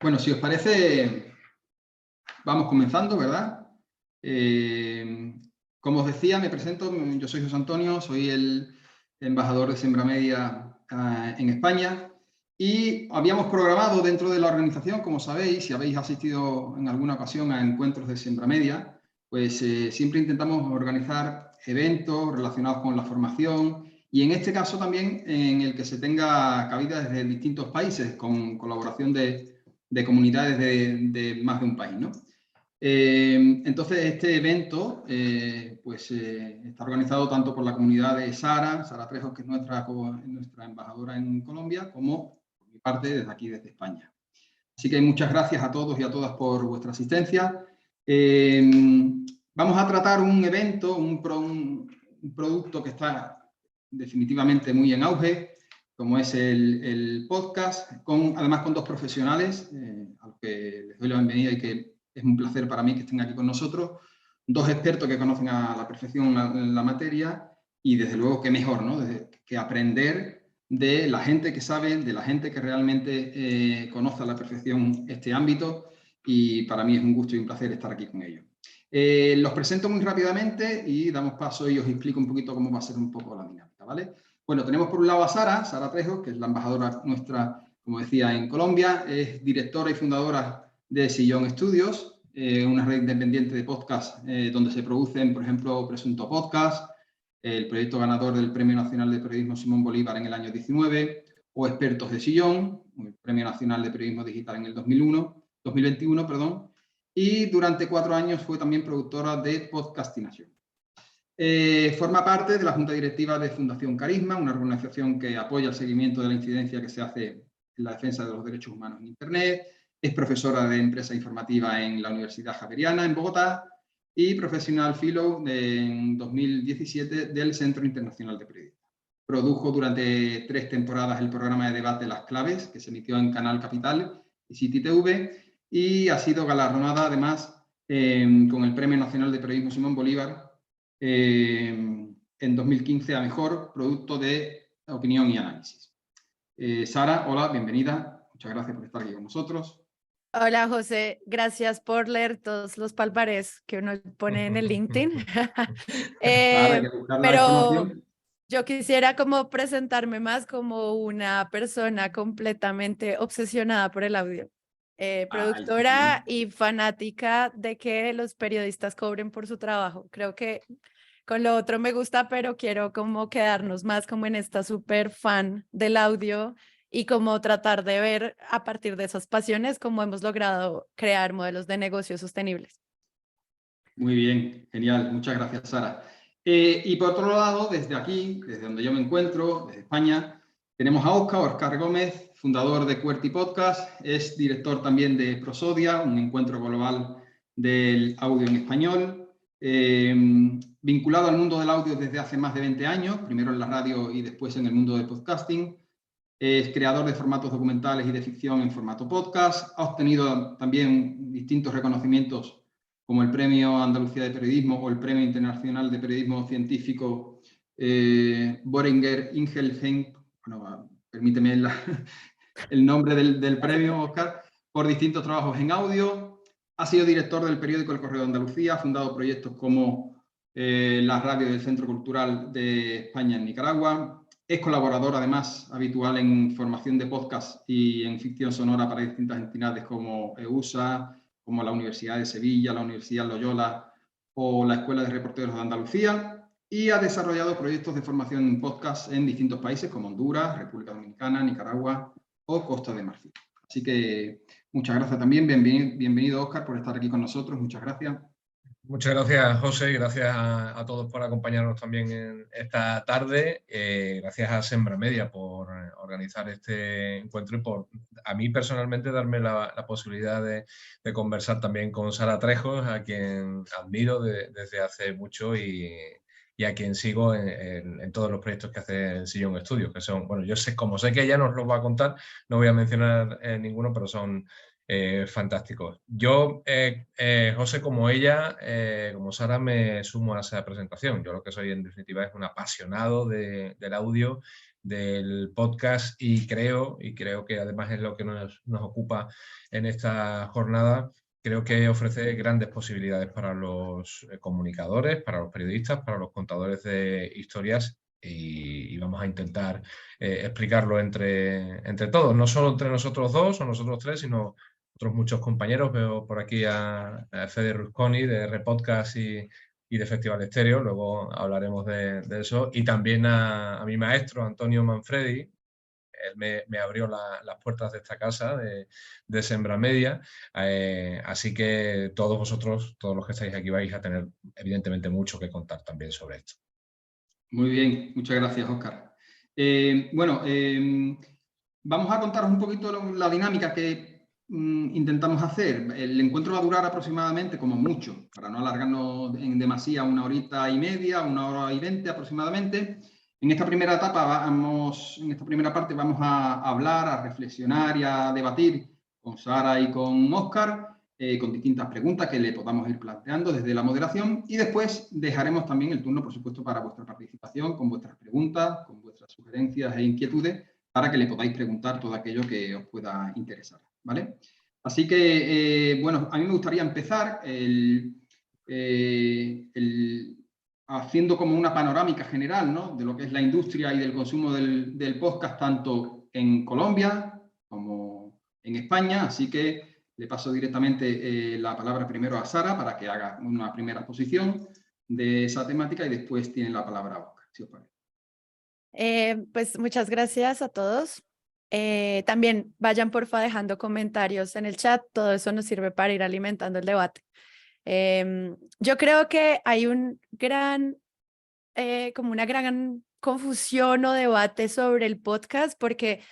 Bueno, si os parece, vamos comenzando, ¿verdad? Como os decía, me presento, yo soy José Antonio, soy el embajador de Sembramedia en España y habíamos programado dentro de la organización, como sabéis, si habéis asistido en alguna ocasión a encuentros de Sembramedia, pues siempre intentamos organizar eventos relacionados con la formación y en este caso también en el que se tenga cabida desde distintos países con colaboración de comunidades de más de un país, ¿no? Entonces, este evento está organizado tanto por la comunidad de Sara Trejos, que es nuestra embajadora en Colombia, como por mi parte desde aquí, desde España. Así que muchas gracias a todos y a todas por vuestra asistencia. Vamos a tratar un evento, un producto que está definitivamente muy en auge, como es el podcast, además con dos profesionales, a los que les doy la bienvenida y que es un placer para mí que estén aquí con nosotros, dos expertos que conocen a la perfección la materia y desde luego qué mejor, ¿no? Que aprender de la gente que sabe, de la gente que realmente conoce a la perfección este ámbito y para mí es un gusto y un placer estar aquí con ellos. Los presento muy rápidamente y damos paso y os explico un poquito cómo va a ser un poco la dinámica, ¿vale? Bueno, tenemos por un lado a Sara Trejos, que es la embajadora nuestra, como decía, en Colombia, es directora y fundadora de Sillón Studios, una red independiente de podcast donde se producen, por ejemplo, Presunto Podcast, el proyecto ganador del Premio Nacional de Periodismo Simón Bolívar en el año 19, o Expertos de Sillón, el Premio Nacional de Periodismo Digital en el 2021, perdón, y durante 4 años fue también productora de Podcastinación. Forma parte de la Junta Directiva de Fundación Carisma, una organización que apoya el seguimiento de la incidencia que se hace en la defensa de los derechos humanos en Internet. Es profesora de empresa informativa en la Universidad Javeriana en Bogotá y profesional fellow en 2017 del Centro Internacional de Periodistas. Produjo durante 3 temporadas el programa de debate Las Claves, que se emitió en Canal Capital y City TV, y ha sido galardonada además con el Premio Nacional de Periodismo Simón Bolívar en 2015 a Mejor Producto de Opinión y Análisis. Sara, hola, bienvenida. Muchas gracias por estar aquí con nosotros. Hola José, gracias por leer todos los palmarés que uno pone en el LinkedIn. Claro, hay que buscar la Pero información. yo quisiera como presentarme más como una persona completamente obsesionada por el audio, productora y fanática de que los periodistas cobren por su trabajo. Creo que con lo otro me gusta, pero quiero como quedarnos más como en esta súper fan del audio y como tratar de ver a partir de esas pasiones cómo hemos logrado crear modelos de negocio sostenibles. Muy bien, genial. Muchas gracias, Sara. Y por otro lado, desde aquí, desde donde yo me encuentro, desde España, tenemos a Óscar Gómez, fundador de QWERTY Podcast, es director también de Prosodia, un encuentro global del audio en español, vinculado al mundo del audio desde hace más de 20 años, primero en la radio y después en el mundo del podcasting. Es creador de formatos documentales y de ficción en formato podcast. Ha obtenido también distintos reconocimientos como el Premio Andalucía de Periodismo o el Premio Internacional de Periodismo Científico Boehringer Ingelheim. Bueno, permíteme el nombre del premio, Óscar, por distintos trabajos en audio. Ha sido director del periódico El Correo de Andalucía, ha fundado proyectos como la radio del Centro Cultural de España en Nicaragua. Es colaborador, además, habitual en formación de podcast y en ficción sonora para distintas entidades como EUSA, como la Universidad de Sevilla, la Universidad Loyola o la Escuela de Reporteros de Andalucía, y ha desarrollado proyectos de formación en podcast en distintos países como Honduras, República Dominicana, Nicaragua o Costa de Marfil. Así que muchas gracias también. Bienvenido, Óscar, por estar aquí con nosotros. Muchas gracias. Muchas gracias, José, y gracias a todos por acompañarnos también en esta tarde. Gracias a Sembramedia por organizar este encuentro y por, a mí personalmente, darme la posibilidad de conversar también con Sara Trejos, a quien admiro desde hace mucho y a quien sigo en todos los proyectos que hace en Sillón Studios, que son, bueno, yo sé, como sé que ella nos los va a contar, no voy a mencionar ninguno, pero son fantásticos. Yo, José, como ella, como Sara, me sumo a esa presentación. Yo lo que soy, en definitiva, es un apasionado del audio, del podcast y creo que además es lo que nos ocupa en esta jornada. Creo que ofrece grandes posibilidades para los comunicadores, para los periodistas, para los contadores de historias y vamos a intentar explicarlo entre todos, no solo entre nosotros dos o nosotros tres, sino otros muchos compañeros. Veo por aquí a Fede Rusconi de Repodcast y de Festival Estéreo, luego hablaremos de eso, y también a mi maestro Antonio Manfredi. Él me abrió las puertas de esta casa, de Sembra Media, así que todos vosotros, todos los que estáis aquí, vais a tener evidentemente mucho que contar también sobre esto. Muy bien, muchas gracias, Óscar. Vamos a contaros un poquito la dinámica que intentamos hacer. El encuentro va a durar aproximadamente, como mucho, para no alargarnos en demasía, 1 horita y media, 1 hora y 20 aproximadamente. En esta primera etapa, en esta primera parte, vamos a hablar, a reflexionar y a debatir con Sara y con Óscar, con distintas preguntas que le podamos ir planteando desde la moderación, y después dejaremos también el turno, por supuesto, para vuestra participación, con vuestras preguntas, con vuestras sugerencias e inquietudes, para que le podáis preguntar todo aquello que os pueda interesar, ¿vale? Así que, bueno, a mí me gustaría empezar haciendo como una panorámica general, ¿no?, de lo que es la industria y del consumo del podcast, tanto en Colombia como en España. Así que le paso directamente la palabra primero a Sara para que haga una primera exposición de esa temática y después tiene la palabra Óscar, si os parece. Pues muchas gracias a todos. También vayan porfa dejando comentarios en el chat, todo eso nos sirve para ir alimentando el debate. Yo creo que hay como una gran confusión o debate sobre el podcast, porque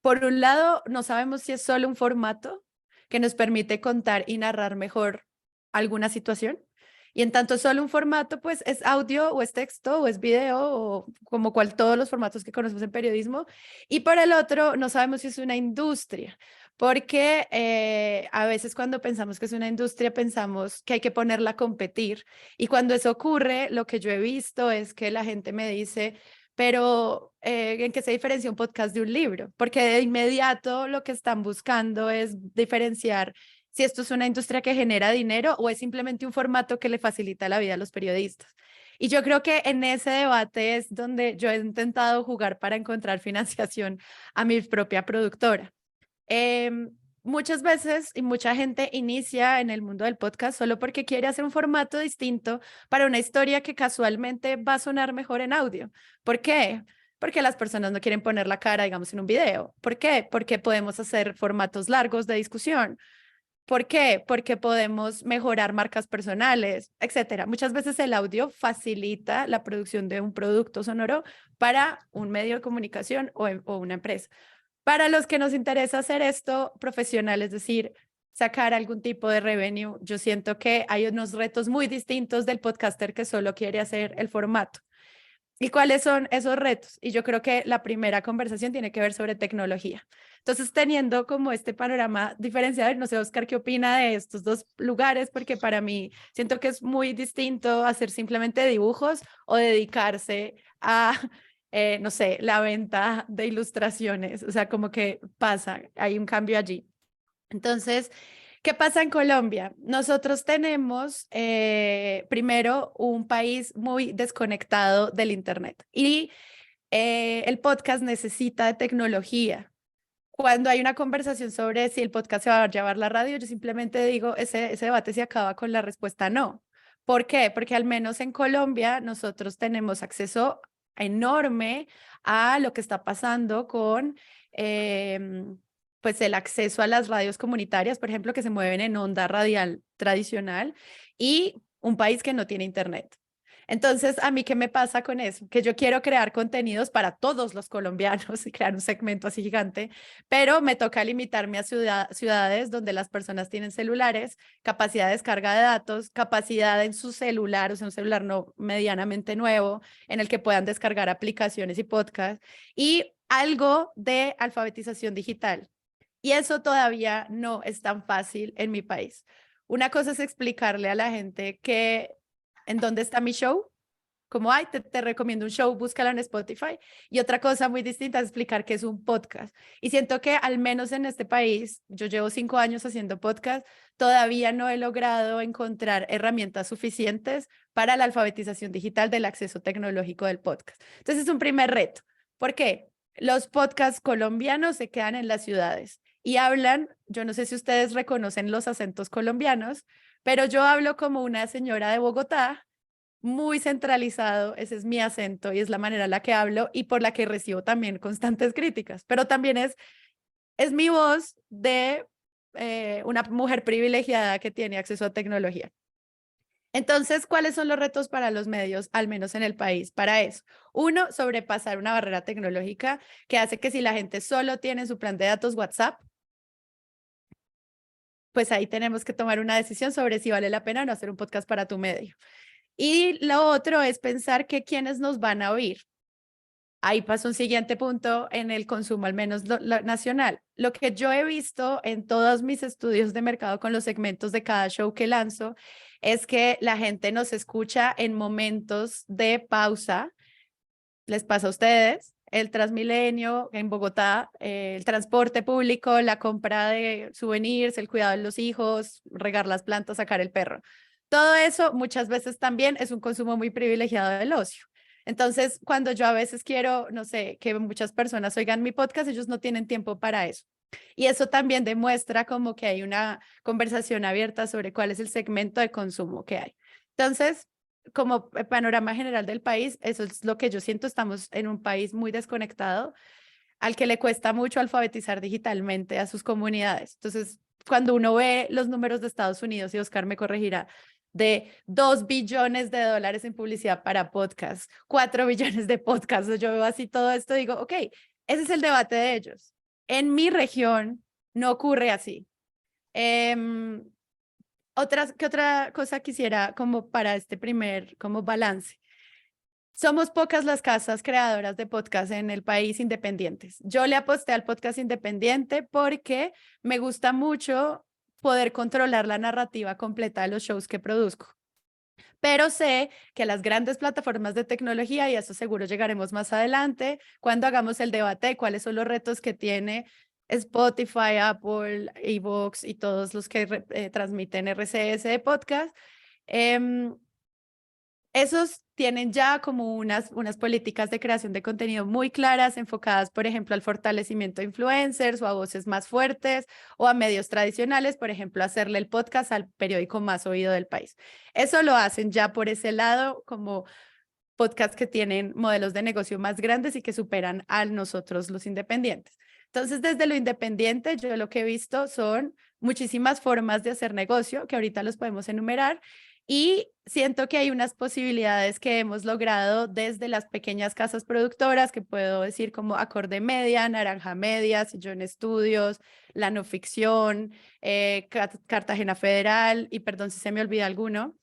por un lado no sabemos si es solo un formato que nos permite contar y narrar mejor alguna situación. Y en tanto solo un formato, pues es audio o es texto o es video o como todos los formatos que conocemos en periodismo. Y por el otro, no sabemos si es una industria, porque a veces cuando pensamos que es una industria, pensamos que hay que ponerla a competir. Y cuando eso ocurre, lo que yo he visto es que la gente me dice, pero ¿en qué se diferencia un podcast de un libro? Porque de inmediato lo que están buscando es diferenciar si esto es una industria que genera dinero o es simplemente un formato que le facilita la vida a los periodistas. Y yo creo que en ese debate es donde yo he intentado jugar para encontrar financiación a mi propia productora. Muchas veces y mucha gente inicia en el mundo del podcast solo porque quiere hacer un formato distinto para una historia que casualmente va a sonar mejor en audio. ¿Por qué? Porque las personas no quieren poner la cara, digamos, en un video. ¿Por qué? Porque podemos hacer formatos largos de discusión. ¿Por qué? Porque podemos mejorar marcas personales, etcétera. Muchas veces el audio facilita la producción de un producto sonoro para un medio de comunicación o una empresa. Para los que nos interesa hacer esto profesional, es decir, sacar algún tipo de revenue, yo siento que hay unos retos muy distintos del podcaster que solo quiere hacer el formato. ¿Y cuáles son esos retos? Y yo creo que la primera conversación tiene que ver sobre tecnología. Entonces, teniendo como este panorama diferenciado, no sé, Óscar, ¿qué opina de estos dos lugares? Porque para mí siento que es muy distinto hacer simplemente dibujos o dedicarse a, no sé, la venta de ilustraciones. O sea, como que pasa, hay un cambio allí. Entonces, ¿qué pasa en Colombia? Nosotros tenemos, primero, un país muy desconectado del Internet y el podcast necesita de tecnología. Cuando hay una conversación sobre si el podcast se va a llevar la radio, yo simplemente digo, ese debate se acaba con la respuesta no. ¿Por qué? Porque al menos en Colombia nosotros tenemos acceso enorme a lo que está pasando con pues el acceso a las radios comunitarias, por ejemplo, que se mueven en onda radial tradicional, y un país que no tiene internet. Entonces, ¿a mí qué me pasa con eso? Que yo quiero crear contenidos para todos los colombianos y crear un segmento así gigante, pero me toca limitarme a ciudades donde las personas tienen celulares, capacidad de descarga de datos, capacidad en su celular, o sea, un celular no medianamente nuevo, en el que puedan descargar aplicaciones y podcasts, y algo de alfabetización digital. Y eso todavía no es tan fácil en mi país. Una cosa es explicarle a la gente que en dónde está mi show Como, ay, te recomiendo un show, búscalo en Spotify. Y otra cosa muy distinta es explicar qué es un podcast. Y siento que al menos en este país, yo llevo 5 años haciendo podcast, todavía no he logrado encontrar herramientas suficientes para la alfabetización digital del acceso tecnológico del podcast. Entonces es un primer reto. ¿Por qué? Los podcasts colombianos se quedan en las ciudades y hablan, yo no sé si ustedes reconocen los acentos colombianos, pero yo hablo como una señora de Bogotá, muy centralizado, ese es mi acento y es la manera en la que hablo y por la que recibo también constantes críticas, pero también es mi voz de una mujer privilegiada que tiene acceso a tecnología. Entonces, ¿cuáles son los retos para los medios, al menos en el país, para eso? Uno, sobrepasar una barrera tecnológica que hace que si la gente solo tiene su plan de datos WhatsApp, pues ahí tenemos que tomar una decisión sobre si vale la pena o no hacer un podcast para tu medio. Y lo otro es pensar que quiénes nos van a oír. Ahí pasa un siguiente punto en el consumo, al menos nacional. Lo que yo he visto en todos mis estudios de mercado con los segmentos de cada show que lanzo es que la gente nos escucha en momentos de pausa. ¿Les pasa a ustedes? El Transmilenio en Bogotá, el transporte público, la compra de souvenirs, el cuidado de los hijos, regar las plantas, sacar el perro. Todo eso muchas veces también es un consumo muy privilegiado del ocio. Entonces, cuando yo a veces quiero, no sé, que muchas personas oigan mi podcast, ellos no tienen tiempo para eso. Y eso también demuestra como que hay una conversación abierta sobre cuál es el segmento de consumo que hay. Entonces, como panorama general del país, eso es lo que yo siento, estamos en un país muy desconectado, al que le cuesta mucho alfabetizar digitalmente a sus comunidades. Entonces, cuando uno ve los números de Estados Unidos, y Oscar me corregirá, de 2 billones de dólares en publicidad para podcasts, 4 billones de podcasts, yo veo así todo esto, digo, ok, ese es el debate de ellos. En mi región no ocurre así. ¿Qué otra cosa quisiera como para este primer como balance? Somos pocas las casas creadoras de podcast en el país independientes. Yo le aposté al podcast independiente porque me gusta mucho poder controlar la narrativa completa de los shows que produzco. Pero sé que las grandes plataformas de tecnología, y a eso seguro llegaremos más adelante, cuando hagamos el debate de cuáles son los retos que tiene Spotify, Apple, iVoox y todos los que transmiten RCS de podcast, esos tienen ya como unas políticas de creación de contenido muy claras, enfocadas, por ejemplo, al fortalecimiento de influencers o a voces más fuertes o a medios tradicionales, por ejemplo, hacerle el podcast al periódico más oído del país. Eso lo hacen ya por ese lado como podcasts que tienen modelos de negocio más grandes y que superan a nosotros los independientes. Entonces, desde lo independiente, yo lo que he visto son muchísimas formas de hacer negocio, que ahorita los podemos enumerar, y siento que hay unas posibilidades que hemos logrado desde las pequeñas casas productoras, que puedo decir como Acorde Media, Naranja Media, Sillón Estudios, La No Ficción, Cartagena Federal, y perdón si se me olvida alguno,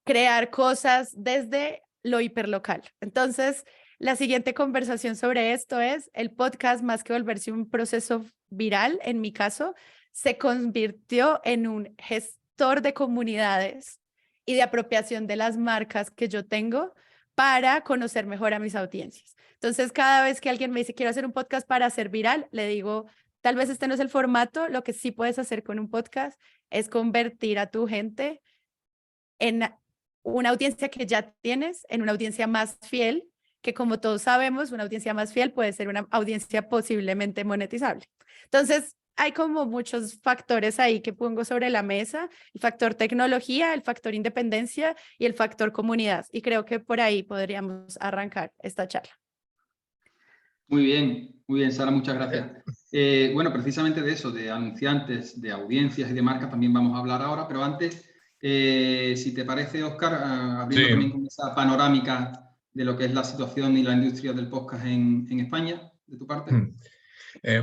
crear cosas desde lo hiperlocal. Entonces, la siguiente conversación sobre esto es el podcast, más que volverse un proceso viral, en mi caso, se convirtió en un gestor de comunidades y de apropiación de las marcas que yo tengo para conocer mejor a mis audiencias. Entonces, cada vez que alguien me dice, quiero hacer un podcast para hacer viral, le digo, tal vez este no es el formato, lo que sí puedes hacer con un podcast es convertir a tu gente en una audiencia que ya tienes, en una audiencia más fiel, que como todos sabemos, una audiencia más fiel puede ser una audiencia posiblemente monetizable. Entonces, hay como muchos factores ahí que pongo sobre la mesa, el factor tecnología, el factor independencia y el factor comunidad. Y creo que por ahí podríamos arrancar esta charla. Muy bien, Sara, muchas gracias. Bueno, precisamente de eso, de anunciantes, de audiencias y de marcas también vamos a hablar ahora, pero antes, si te parece, Óscar, abriendo también con esa panorámica de lo que es la situación y la industria del podcast en España, de tu parte.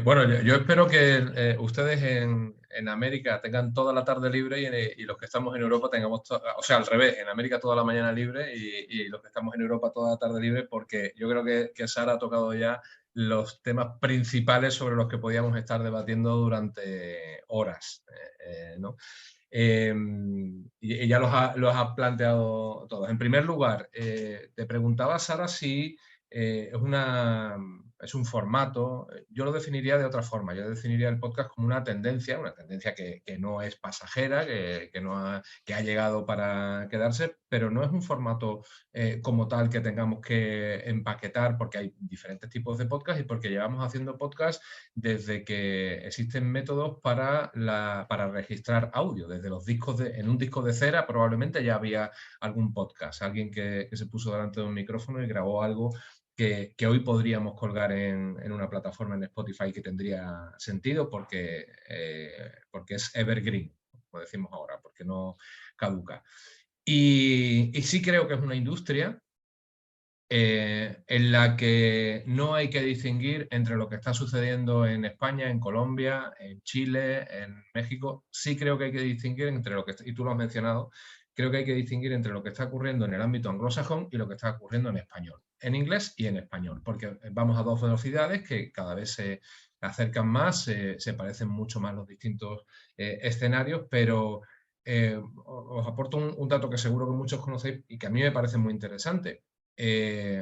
Bueno, yo espero que ustedes en América tengan toda la tarde libre y los que estamos en Europa tengamos, o sea, al revés, en América toda la mañana libre y los que estamos en Europa toda la tarde libre, porque yo creo que Sara ha tocado ya los temas principales sobre los que podíamos estar debatiendo durante horas, ¿no? Y ella los ha planteado todos. En primer lugar, te preguntaba, Sara, si es un formato. Yo lo definiría de otra forma. Yo definiría el podcast como una tendencia que no es pasajera, que ha llegado para quedarse, pero no es un formato como tal que tengamos que empaquetar, porque hay diferentes tipos de podcast y porque llevamos haciendo podcast desde que existen métodos para registrar audio. Desde los discos en un disco de cera probablemente ya había algún podcast, alguien que se puso delante de un micrófono y grabó algo que hoy podríamos colgar en una plataforma en Spotify, que tendría sentido porque es evergreen, como decimos ahora, porque no caduca. Y sí creo que es una industria en la que no hay que distinguir entre lo que está sucediendo en España, en Colombia, en Chile, en México. Sí creo que hay que distinguir entre lo que, y tú lo has mencionado, creo que hay que distinguir entre lo que está ocurriendo en el ámbito anglosajón y lo que está ocurriendo en español, en inglés y en español, porque vamos a dos velocidades que cada vez se acercan más, se parecen mucho más los distintos escenarios, pero os aporto un dato que seguro que muchos conocéis y que a mí me parece muy interesante.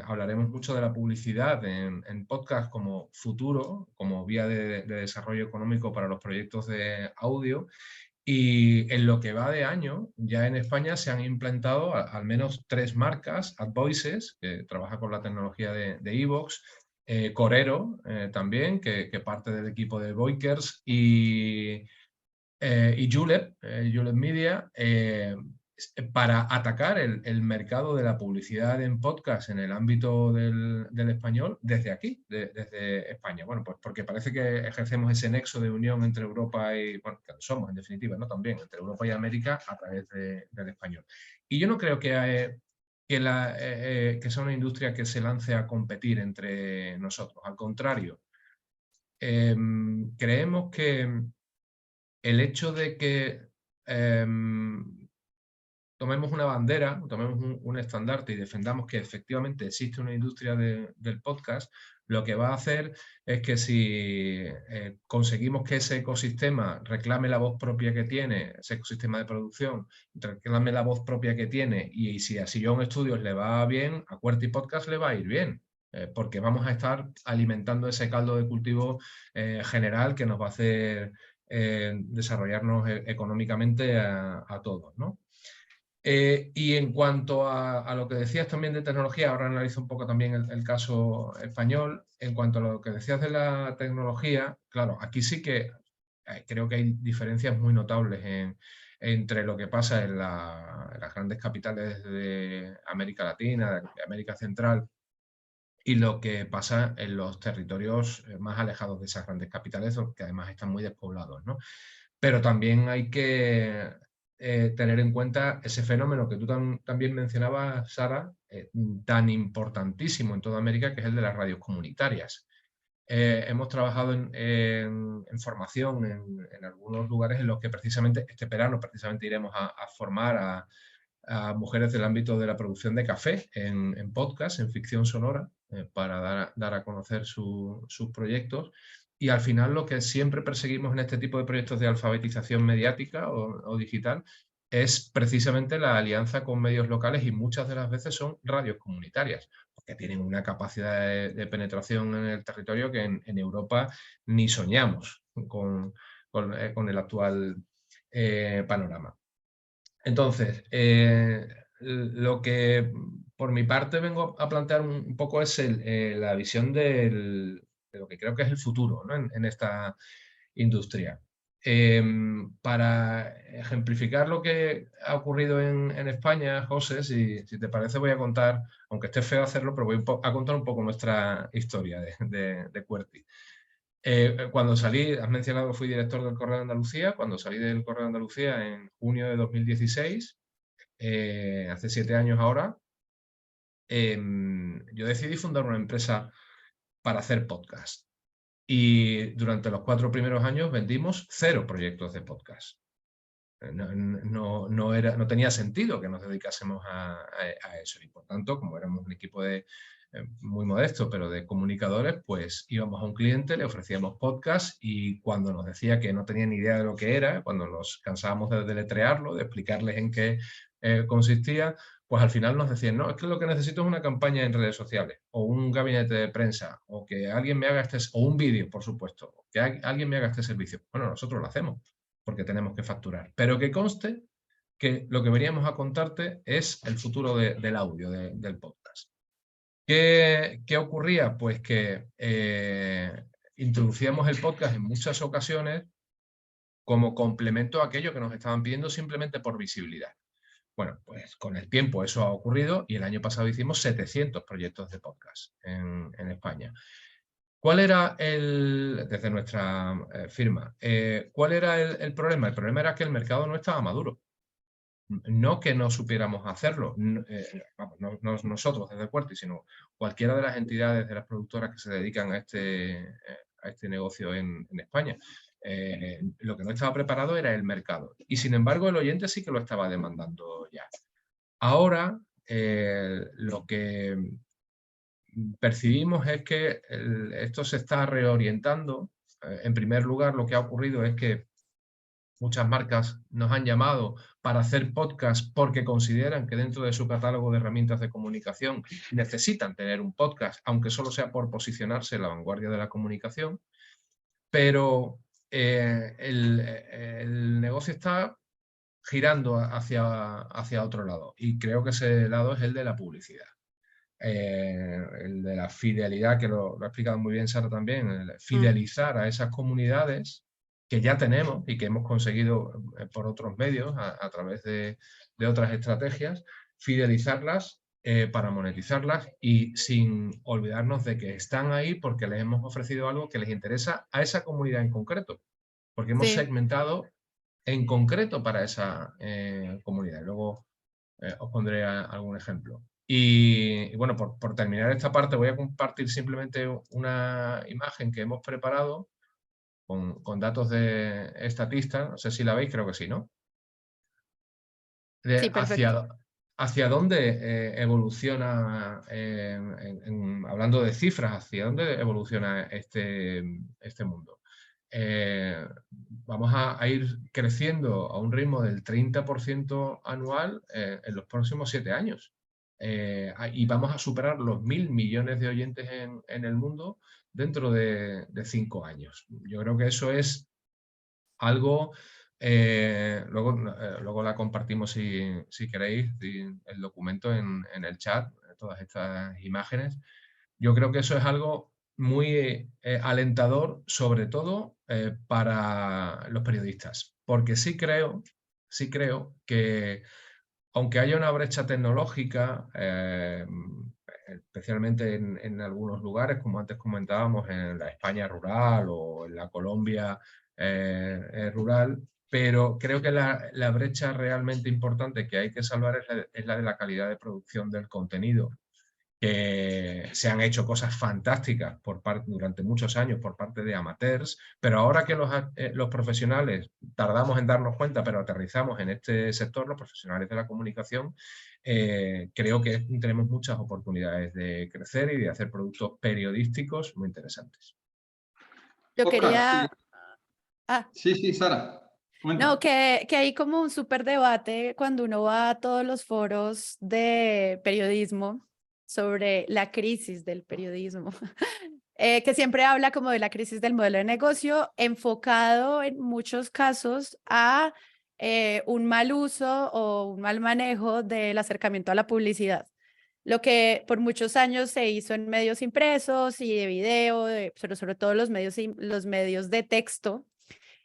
Hablaremos mucho de la publicidad en podcast como futuro, como vía de desarrollo económico para los proyectos de audio. Y en lo que va de año, ya en España se han implantado al menos 3 marcas: AdVoices, que trabaja con la tecnología de iVoox, Corero también, que parte del equipo de Voikers, y Julep Media, para atacar el mercado de la publicidad en podcast en el ámbito del español desde aquí, desde España. Bueno, pues porque parece que ejercemos ese nexo de unión entre Europa y, bueno, que lo somos en definitiva, ¿no? También entre Europa y América a través del español. Y yo no creo que sea una industria que se lance a competir entre nosotros. Al contrario, creemos que el hecho de que tomemos una bandera, tomemos un estandarte y defendamos que efectivamente existe una industria del podcast, lo que va a hacer es que si conseguimos que ese ecosistema reclame la voz propia que tiene, ese ecosistema de producción, reclame la voz propia que tiene, y si a Sillón Studios le va bien, a QWERTY Podcast le va a ir bien. Porque vamos a estar alimentando ese caldo de cultivo general que nos va a hacer desarrollarnos económicamente a todos, ¿no? Y en cuanto a lo que decías también de tecnología, ahora analizo un poco también el caso español. En cuanto a lo que decías de la tecnología, claro, aquí sí que creo que hay diferencias muy notables entre lo que pasa en las grandes capitales de América Latina, de América Central, y lo que pasa en los territorios más alejados de esas grandes capitales, que además están muy despoblados, ¿no? Pero también hay que tener en cuenta ese fenómeno que tú también mencionabas, Sara, tan importantísimo en toda América, que es el de las radios comunitarias. Hemos trabajado en formación en algunos lugares en los que precisamente este verano iremos a formar a mujeres del ámbito de la producción de café en podcast, en ficción sonora, para dar a conocer sus proyectos. Y al final lo que siempre perseguimos en este tipo de proyectos de alfabetización mediática o digital es precisamente la alianza con medios locales, y muchas de las veces son radios comunitarias, porque tienen una capacidad de penetración en el territorio que en Europa ni soñamos con el actual panorama. Entonces, lo que por mi parte vengo a plantear un poco es la visión de lo que creo que es el futuro, ¿no? en esta industria. Para ejemplificar lo que ha ocurrido en España, José, si te parece, voy a contar, aunque esté feo hacerlo, pero voy a contar un poco nuestra historia de QWERTY. Cuando salí, has mencionado que fui director del Correo de Andalucía. Cuando salí del Correo de Andalucía en junio de 2016, hace 7 años ahora, yo decidí fundar una empresa para hacer podcast. Y durante los 4 primeros años vendimos 0 proyectos de podcast. No tenía sentido que nos dedicásemos a eso. Y por tanto, como éramos un equipo de muy modesto, pero de comunicadores, pues íbamos a un cliente, le ofrecíamos podcast y cuando nos decía que no tenía ni idea de lo que era, cuando nos cansábamos de deletrearlo, de explicarles en qué consistía, pues al final nos decían, no, es que lo que necesito es una campaña en redes sociales, o un gabinete de prensa, o que alguien me haga o un vídeo, por supuesto, que alguien me haga este servicio. Bueno, nosotros lo hacemos, porque tenemos que facturar. Pero que conste que lo que veníamos a contarte es el futuro del audio, del podcast. ¿Qué ocurría? Pues que introducíamos el podcast en muchas ocasiones como complemento a aquello que nos estaban pidiendo simplemente por visibilidad. Bueno, pues con el tiempo eso ha ocurrido y el año pasado hicimos 700 proyectos de podcast en España. ¿Cuál era desde nuestra firma, cuál era el problema? El problema era que el mercado no estaba maduro. No que no supiéramos hacerlo, no nosotros desde Qwerty, sino cualquiera de las entidades de las productoras que se dedican a este negocio en España. Lo que no estaba preparado era el mercado. Y sin embargo, el oyente sí que lo estaba demandando ya. Ahora, lo que percibimos es que esto se está reorientando. En primer lugar, lo que ha ocurrido es que muchas marcas nos han llamado para hacer podcast porque consideran que dentro de su catálogo de herramientas de comunicación necesitan tener un podcast, aunque solo sea por posicionarse en la vanguardia de la comunicación. Pero el negocio está girando hacia otro lado y creo que ese lado es el de la publicidad. El de la fidelidad, que lo ha explicado muy bien Sara también, fidelizar a esas comunidades que ya tenemos y que hemos conseguido por otros medios a través de otras estrategias, fidelizarlas para monetizarlas y sin olvidarnos de que están ahí porque les hemos ofrecido algo que les interesa a esa comunidad en concreto, porque hemos segmentado en concreto para esa comunidad. Luego os pondré algún ejemplo. Y bueno, por terminar esta parte voy a compartir simplemente una imagen que hemos preparado con datos de Statista, no sé si la veis, creo que sí, ¿no? Sí, perfecto. Hacia dónde evoluciona, hablando de cifras, hacia dónde evoluciona este mundo. Vamos a ir creciendo a un ritmo del 30% anual en los próximos 7 años. Y vamos a superar los 1.000 millones de oyentes en el mundo dentro de 5 años. Yo creo que eso es algo, luego la compartimos si queréis, el documento en el chat, todas estas imágenes. Yo creo que eso es algo muy alentador, sobre todo para los periodistas, porque sí creo que aunque haya una brecha tecnológica, especialmente en algunos lugares, como antes comentábamos, en la España rural o en la Colombia rural, pero creo que la brecha realmente importante que hay que salvar es la de la calidad de producción del contenido. Que se han hecho cosas fantásticas durante muchos años por parte de amateurs, pero ahora que los profesionales tardamos en darnos cuenta, pero aterrizamos en este sector, los profesionales de la comunicación, creo que tenemos muchas oportunidades de crecer y de hacer productos periodísticos muy interesantes. Yo quería... Sí, Sara. Cuenta. No, que hay como un súper debate cuando uno va a todos los foros de periodismo sobre la crisis del periodismo, que siempre habla como de la crisis del modelo de negocio, enfocado en muchos casos a un mal uso o un mal manejo del acercamiento a la publicidad. Lo que por muchos años se hizo en medios impresos y de video, pero sobre todo los medios de texto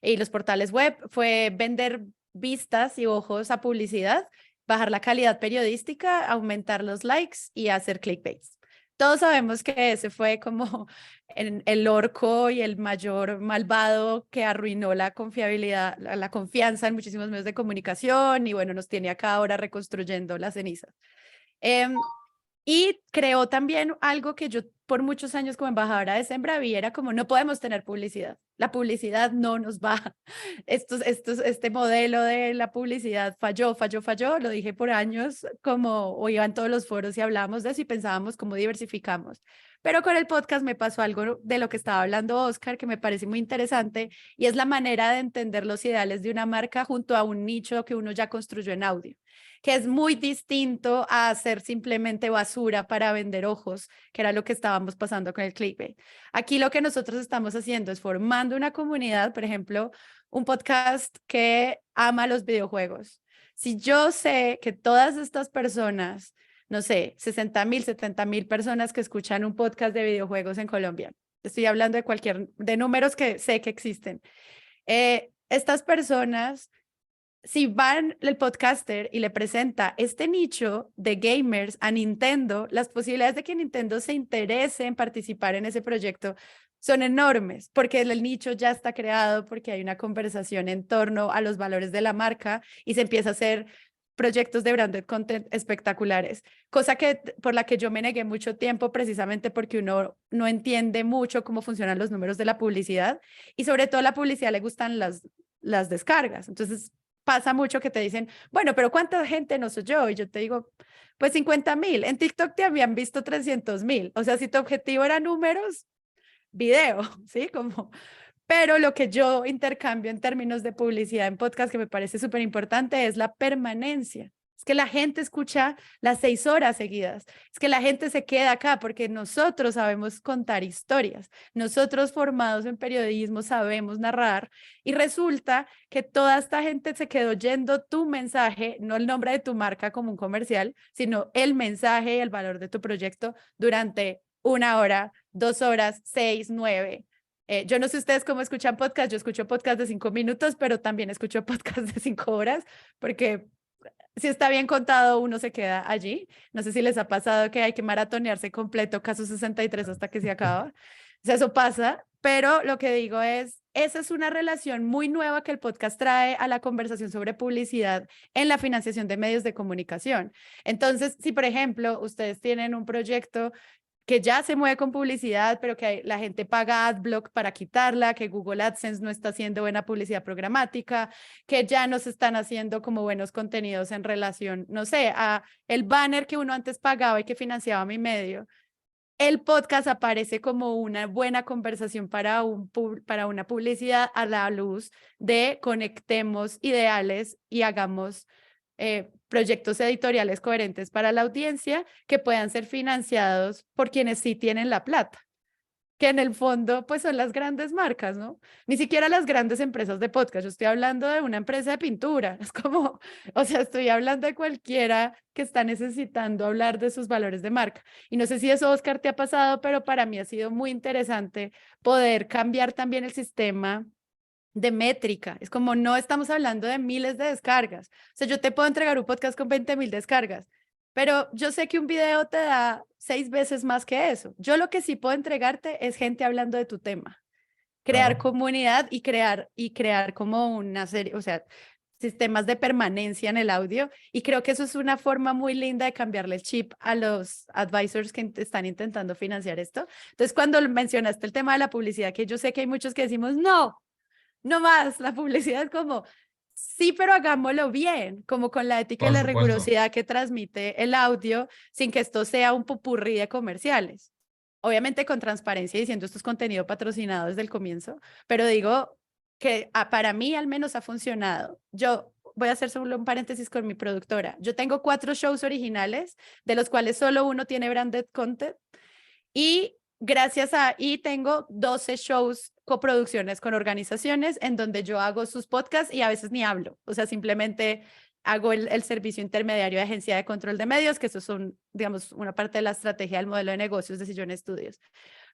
y los portales web, fue vender vistas y ojos a publicidad, bajar la calidad periodística, aumentar los likes y hacer clickbaits. Todos sabemos que ese fue como el orco y el mayor malvado que arruinó la confiabilidad, la confianza en muchísimos medios de comunicación y bueno, nos tiene acá ahora reconstruyendo las cenizas. Y creó también algo que yo por muchos años como embajadora de Sembra vi, era como no podemos tener publicidad. la publicidad no nos va, este modelo de la publicidad falló, lo dije por años, como o iba en todos los foros y hablábamos de eso y pensábamos cómo diversificamos. Pero con el podcast me pasó algo de lo que estaba hablando Oscar, que me parece muy interesante, y es la manera de entender los ideales de una marca junto a un nicho que uno ya construyó en audio, que es muy distinto a hacer simplemente basura para vender ojos, que era lo que estábamos pasando con el clickbait. Aquí lo que nosotros estamos haciendo es formando una comunidad, por ejemplo, un podcast que ama los videojuegos. Si yo sé que todas estas personas, no sé, 60,000, 70,000 personas que escuchan un podcast de videojuegos en Colombia, estoy hablando de números que sé que existen. Estas personas, si van el podcaster y le presenta este nicho de gamers a Nintendo, las posibilidades de que Nintendo se interese en participar en ese proyecto son enormes, porque el nicho ya está creado, porque hay una conversación en torno a los valores de la marca y se empieza a hacer proyectos de branded content espectaculares, cosa por la que yo me negué mucho tiempo, precisamente porque uno no entiende mucho cómo funcionan los números de la publicidad, y sobre todo a la publicidad le gustan las descargas. Entonces pasa mucho que te dicen, bueno, pero ¿cuánta gente nos oyó? Y yo te digo, pues 50,000. En TikTok te habían visto 300,000. O sea, si tu objetivo era números, video, ¿sí? Pero lo que yo intercambio en términos de publicidad en podcast, que me parece súper importante, es la permanencia. Es que la gente escucha las 6 horas seguidas. Es que la gente se queda acá porque nosotros sabemos contar historias. Nosotros formados en periodismo sabemos narrar, y resulta que toda esta gente se quedó oyendo tu mensaje, no el nombre de tu marca como un comercial, sino el mensaje y el valor de tu proyecto durante 1 hora, 2 horas, 6, 9. Yo no sé ustedes cómo escuchan podcast. Yo escucho podcast de 5 minutos, pero también escucho podcast de 5 horas, porque si está bien contado, uno se queda allí. No sé si les ha pasado que hay que maratonearse completo, caso 63, hasta que se acaba. O sea, eso pasa, pero lo que digo es, esa es una relación muy nueva que el podcast trae a la conversación sobre publicidad en la financiación de medios de comunicación. Entonces, si por ejemplo, ustedes tienen un proyecto que ya se mueve con publicidad, pero que la gente paga AdBlock para quitarla, que Google AdSense no está haciendo buena publicidad programática, que ya no se están haciendo como buenos contenidos en relación, no sé, a el banner que uno antes pagaba y que financiaba mi medio. El podcast aparece como una buena conversación para una publicidad a la luz de conectemos ideales y hagamos proyectos editoriales coherentes para la audiencia que puedan ser financiados por quienes sí tienen la plata, que en el fondo pues son las grandes marcas, ¿no? Ni siquiera las grandes empresas de podcast. Yo estoy hablando de una empresa de pintura. Es como, o sea, estoy hablando de cualquiera que está necesitando hablar de sus valores de marca. Y no sé si eso, Oscar, te ha pasado, pero para mí ha sido muy interesante poder cambiar también el sistema de métrica. Es como, no estamos hablando de miles de descargas. O sea, yo te puedo entregar un podcast con 20,000 descargas, pero yo sé que un video te da 6 veces más que eso. Yo lo que sí puedo entregarte es gente hablando de tu tema, crear comunidad y crear como una serie, o sea, sistemas de permanencia en el audio. Y creo que eso es una forma muy linda de cambiarle el chip a los advisors que están intentando financiar esto. Entonces, cuando mencionaste el tema de la publicidad, que yo sé que hay muchos que decimos, no más, la publicidad es como, sí, pero hagámoslo bien, como con la ética y la rigurosidad que transmite el audio, sin que esto sea un popurrí de comerciales. Obviamente con transparencia, diciendo esto es contenido patrocinado desde el comienzo, pero digo que para mí al menos ha funcionado. Yo voy a hacer solo un paréntesis con mi productora. Yo tengo 4 shows originales, de los cuales solo uno tiene branded content, y y tengo 12 shows, coproducciones con organizaciones en donde yo hago sus podcasts y a veces ni hablo. O sea, simplemente hago el servicio intermediario de agencia de control de medios, que eso son, digamos, una parte de la estrategia del modelo de negocios de Sillón Estudios.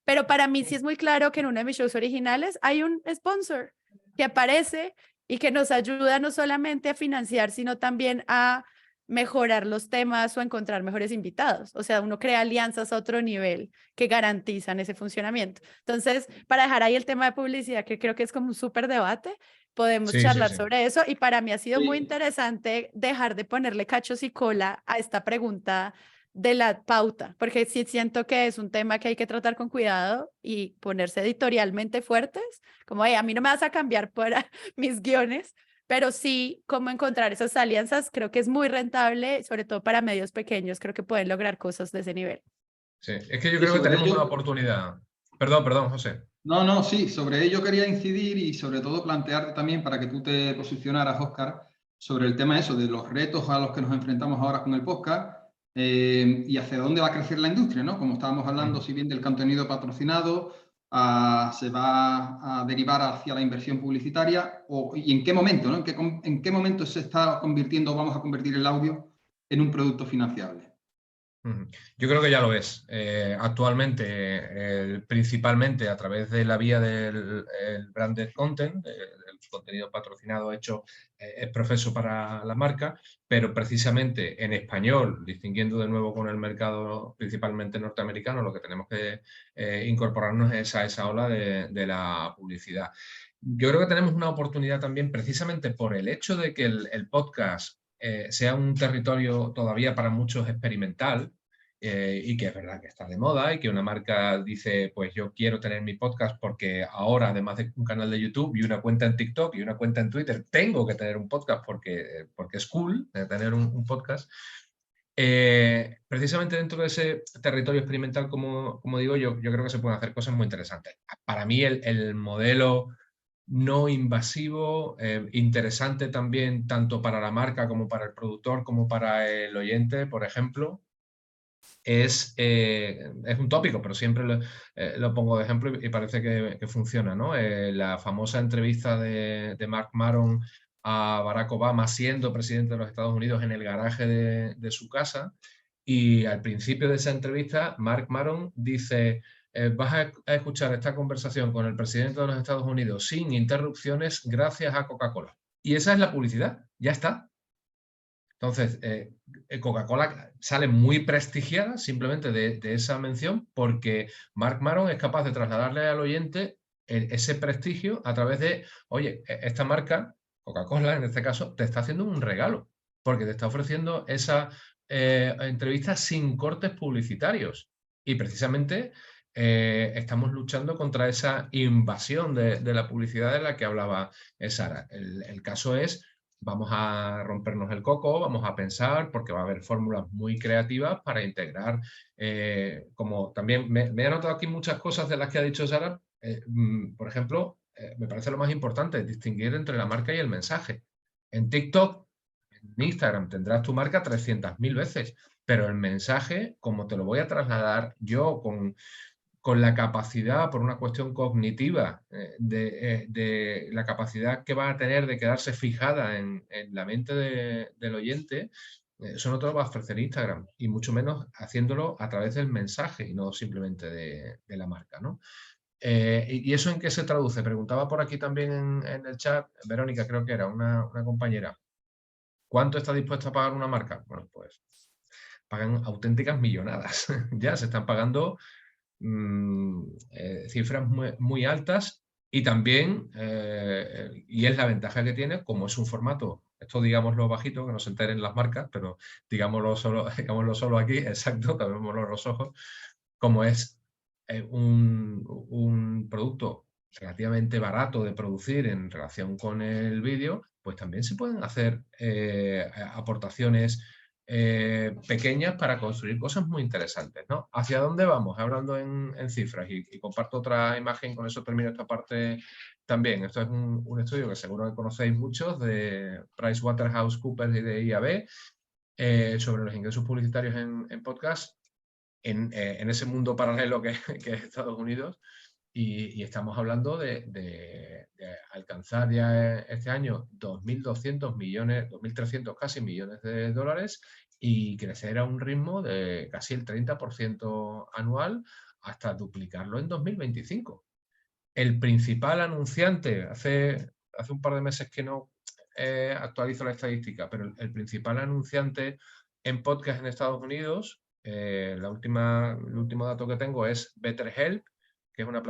Pero para mí sí es muy claro que en uno de mis shows originales hay un sponsor que aparece y que nos ayuda no solamente a financiar, sino también a mejorar los temas o encontrar mejores invitados. O sea, uno crea alianzas a otro nivel que garantizan ese funcionamiento. Entonces, para dejar ahí el tema de publicidad, que creo que es como un súper debate, podemos charlar sobre eso. Y para mí ha sido muy interesante dejar de ponerle cachos y cola a esta pregunta de la pauta, porque sí siento que es un tema que hay que tratar con cuidado y ponerse editorialmente fuertes, como a mí no me vas a cambiar para mis guiones, pero sí cómo encontrar esas alianzas, creo que es muy rentable, sobre todo para medios pequeños, creo que pueden lograr cosas de ese nivel. Sí, es que yo Y creo que sobre tenemos ello, una oportunidad. Perdón, José. no, sí, sobre ello quería incidir y sobre todo plantearte también para que tú te posicionaras, Óscar, sobre el tema eso, de los retos a los que nos enfrentamos ahora con el podcast y hacia dónde va a crecer la industria, ¿no? Como estábamos hablando, si bien del contenido patrocinado, se va a derivar hacia la inversión publicitaria y en qué momento, ¿no? ¿En qué momento se está convirtiendo o vamos a convertir el audio en un producto financiable? Yo creo que ya lo es. Actualmente, principalmente a través de la vía del branded content, el contenido patrocinado hecho es profeso para la marca, pero precisamente en español, distinguiendo de nuevo con el mercado principalmente norteamericano, lo que tenemos que incorporarnos es a esa ola de la publicidad. Yo creo que tenemos una oportunidad también precisamente por el hecho de que el podcast sea un territorio todavía para muchos experimental y que es verdad que está de moda y que una marca dice, pues yo quiero tener mi podcast porque ahora, además de un canal de YouTube y una cuenta en TikTok y una cuenta en Twitter, tengo que tener un podcast porque es cool tener un podcast. Precisamente dentro de ese territorio experimental, como digo, yo creo que se pueden hacer cosas muy interesantes. Para mí el modelo no invasivo, interesante también tanto para la marca como para el productor, como para el oyente, por ejemplo, es un tópico, pero siempre lo pongo de ejemplo y parece que funciona, ¿no? La famosa entrevista de Mark Maron a Barack Obama siendo presidente de los Estados Unidos en el garaje de su casa, y al principio de esa entrevista Mark Maron dice: vas a escuchar esta conversación con el presidente de los Estados Unidos sin interrupciones gracias a Coca-Cola. Y esa es la publicidad, ya está. Entonces, Coca-Cola sale muy prestigiada simplemente de esa mención porque Mark Maron es capaz de trasladarle al oyente ese prestigio a través de, oye, esta marca, Coca-Cola en este caso, te está haciendo un regalo porque te está ofreciendo esa entrevista sin cortes publicitarios. Y precisamente estamos luchando contra esa invasión de la publicidad de la que hablaba Sara. El caso es: vamos a rompernos el coco, vamos a pensar, porque va a haber fórmulas muy creativas para integrar, como también me he anotado aquí muchas cosas de las que ha dicho Sara. Por ejemplo, me parece lo más importante, distinguir entre la marca y el mensaje. En TikTok, en Instagram tendrás tu marca 300.000 veces, pero el mensaje, como te lo voy a trasladar yo con la capacidad, por una cuestión cognitiva, de la capacidad que va a tener de quedarse fijada en la mente del oyente, eso no te lo va a ofrecer Instagram, y mucho menos haciéndolo a través del mensaje y no simplemente de la marca, ¿no? ¿Y eso en qué se traduce? Preguntaba por aquí también en el chat, Verónica, creo que era una compañera, ¿cuánto está dispuesta a pagar una marca? Bueno, pues pagan auténticas millonadas. Ya se están pagando cifras muy altas, y también, y es la ventaja que tiene, como es un formato, esto digámoslo bajito, que no se enteren las marcas, pero digámoslo solo aquí, exacto, tapémoslo los ojos, como es un producto relativamente barato de producir en relación con el vídeo, pues también se pueden hacer aportaciones pequeñas para construir cosas muy interesantes, ¿no? ¿Hacia dónde vamos? Hablando en cifras, y comparto otra imagen, con eso termino esta parte también. Esto es un estudio que seguro que conocéis muchos, de PricewaterhouseCoopers y de IAB, sobre los ingresos publicitarios en podcast en ese mundo paralelo que es Estados Unidos. Y estamos hablando de alcanzar ya este año 2.200 millones, 2.300 casi millones de dólares, y crecer a un ritmo de casi el 30% anual hasta duplicarlo en 2025. El principal anunciante, hace un par de meses que no actualizo la estadística, pero el principal anunciante en podcast en Estados Unidos, el último dato que tengo es BetterHelp, que es una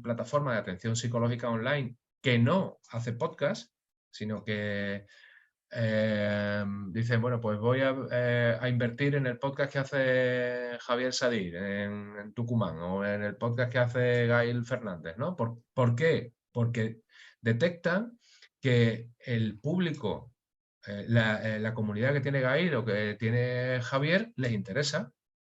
plataforma de atención psicológica online que no hace podcast, sino que dicen, bueno, pues voy a invertir en el podcast que hace Javier Sadir en Tucumán o en el podcast que hace Gail Fernández, ¿no? ¿Por qué? Porque detectan que el público, la comunidad que tiene Gail o que tiene Javier les interesa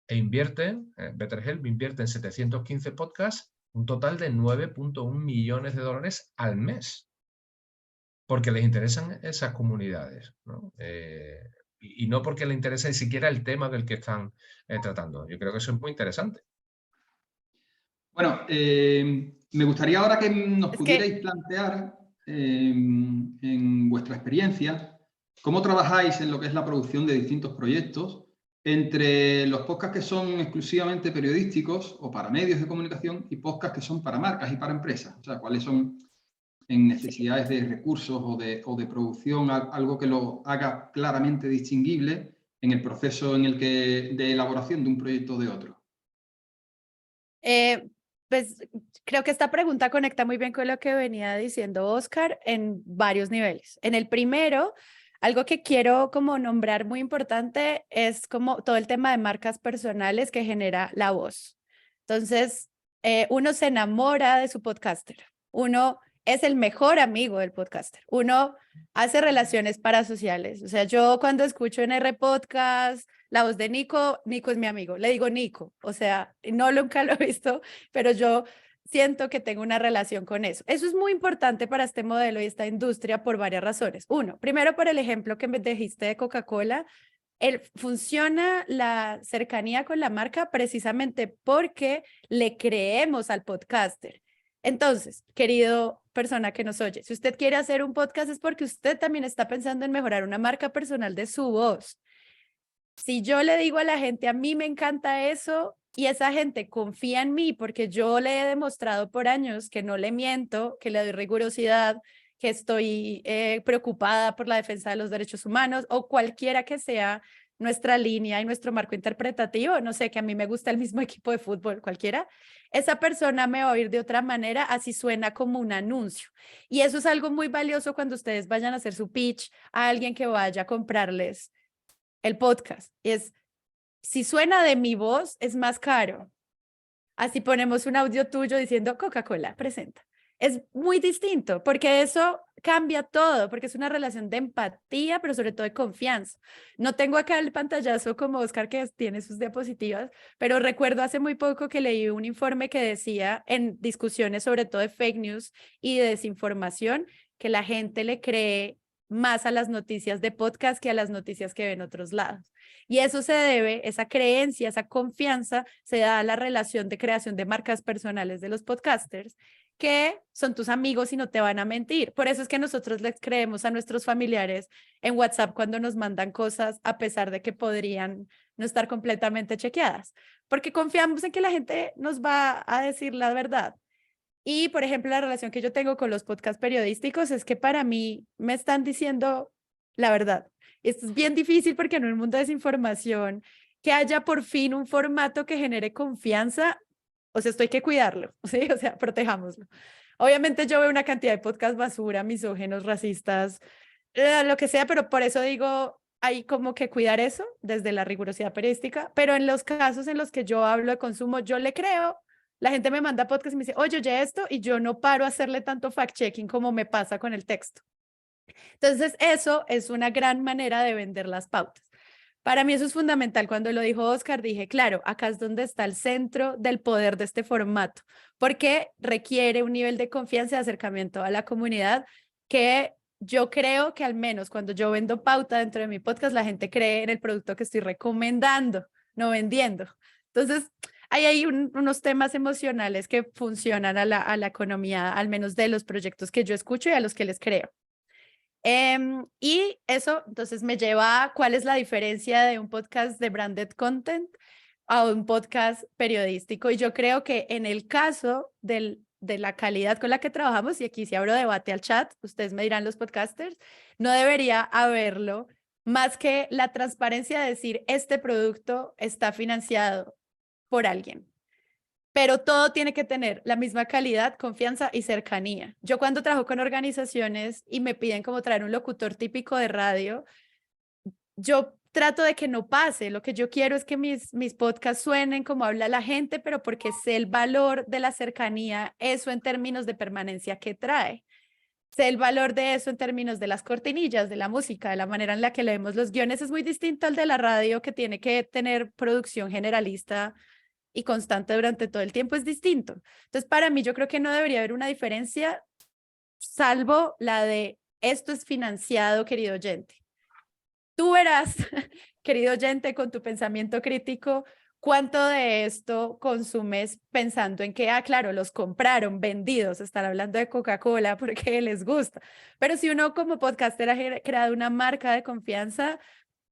e invierten, BetterHelp invierte en 715 podcasts, un total de 9.1 millones de dólares al mes. Porque les interesan esas comunidades, ¿no? Y no porque les interese ni siquiera el tema del que están tratando. Yo creo que eso es muy interesante. Bueno, me gustaría ahora que nos pudierais plantear en vuestra experiencia cómo trabajáis en lo que es la producción de distintos proyectos entre los podcasts que son exclusivamente periodísticos o para medios de comunicación y podcasts que son para marcas y para empresas. O sea, cuáles son en necesidades de recursos o de producción, algo que lo haga claramente distinguible en el proceso de elaboración de un proyecto o de otro. Pues creo que esta pregunta conecta muy bien con lo que venía diciendo Oscar en varios niveles. En el primero, algo que quiero como nombrar muy importante es como todo el tema de marcas personales que genera la voz. Entonces, uno se enamora de su podcaster, uno es el mejor amigo del podcaster, uno hace relaciones parasociales. O sea, yo cuando escucho en R Podcast la voz de Nico, Nico es mi amigo, le digo Nico, o sea, nunca lo he visto, pero yo siento que tengo una relación con eso. Eso es muy importante para este modelo y esta industria por varias razones. Uno, primero por el ejemplo que me dijiste de Coca-Cola, funciona la cercanía con la marca precisamente porque le creemos al podcaster. Entonces, querido persona que nos oye, si usted quiere hacer un podcast es porque usted también está pensando en mejorar una marca personal de su voz. Si yo le digo a la gente, a mí me encanta eso, y esa gente confía en mí porque yo le he demostrado por años que no le miento, que le doy rigurosidad, que estoy preocupada por la defensa de los derechos humanos o cualquiera que sea nuestra línea y nuestro marco interpretativo, no sé, que a mí me gusta el mismo equipo de fútbol, cualquiera, esa persona me va a oír de otra manera, así suena como un anuncio. Y eso es algo muy valioso cuando ustedes vayan a hacer su pitch a alguien que vaya a comprarles el podcast. Si suena de mi voz, es más caro. Así ponemos un audio tuyo diciendo Coca-Cola presenta. Es muy distinto porque eso cambia todo, porque es una relación de empatía, pero sobre todo de confianza. No tengo acá el pantallazo como Oscar que tiene sus diapositivas, pero recuerdo hace muy poco que leí un informe que decía en discusiones sobre todo de fake news y de desinformación que la gente le cree más a las noticias de podcast que a las noticias que ven otros lados. Y eso se debe, esa creencia, esa confianza, se da a la relación de creación de marcas personales de los podcasters, que son tus amigos y no te van a mentir. Por eso es que nosotros les creemos a nuestros familiares en WhatsApp cuando nos mandan cosas, a pesar de que podrían no estar completamente chequeadas, porque confiamos en que la gente nos va a decir la verdad. Y, por ejemplo, la relación que yo tengo con los podcasts periodísticos es que para mí me están diciendo la verdad. Esto es bien difícil porque en un mundo de desinformación, que haya por fin un formato que genere confianza, o sea, esto hay que cuidarlo, ¿sí? O sea, protejámoslo. Obviamente yo veo una cantidad de podcasts basura, misógenos, racistas, lo que sea, pero por eso digo, hay como que cuidar eso desde la rigurosidad periodística, pero en los casos en los que yo hablo de consumo, yo le creo. La gente me manda podcast y me dice, oye, esto, y yo no paro a hacerle tanto fact-checking como me pasa con el texto. Entonces, eso es una gran manera de vender las pautas. Para mí eso es fundamental. Cuando lo dijo Oscar, dije, claro, acá es donde está el centro del poder de este formato, porque requiere un nivel de confianza y acercamiento a la comunidad que yo creo que al menos cuando yo vendo pauta dentro de mi podcast, la gente cree en el producto que estoy recomendando, no vendiendo. Entonces, hay unos temas emocionales que funcionan a la economía, al menos de los proyectos que yo escucho y a los que les creo. Y eso entonces me lleva a cuál es la diferencia de un podcast de branded content a un podcast periodístico. Y yo creo que en el caso de la calidad con la que trabajamos, y aquí si abro debate al chat, ustedes me dirán los podcasters, no debería haberlo más que la transparencia de decir este producto está financiado por alguien. pero todo tiene que tener la misma calidad, confianza y cercanía. Yo cuando trabajo con organizaciones y me piden como traer un locutor típico de radio, yo trato de que no pase. Lo que yo quiero es que mis podcasts suenen como habla la gente, pero porque sé el valor de la cercanía, eso en términos de permanencia que trae. Sé el valor de eso en términos de las cortinillas, de la música, de la manera en la que leemos los guiones. Es muy distinto al de la radio, que tiene que tener producción generalista y constante durante todo el tiempo, es distinto. Entonces, para mí, yo creo que no debería haber una diferencia, salvo la de esto es financiado, querido oyente. Tú verás, querido oyente, con tu pensamiento crítico, cuánto de esto consumes pensando en que, claro, los compraron, vendidos, están hablando de Coca-Cola porque les gusta. Pero si uno como podcaster ha creado una marca de confianza,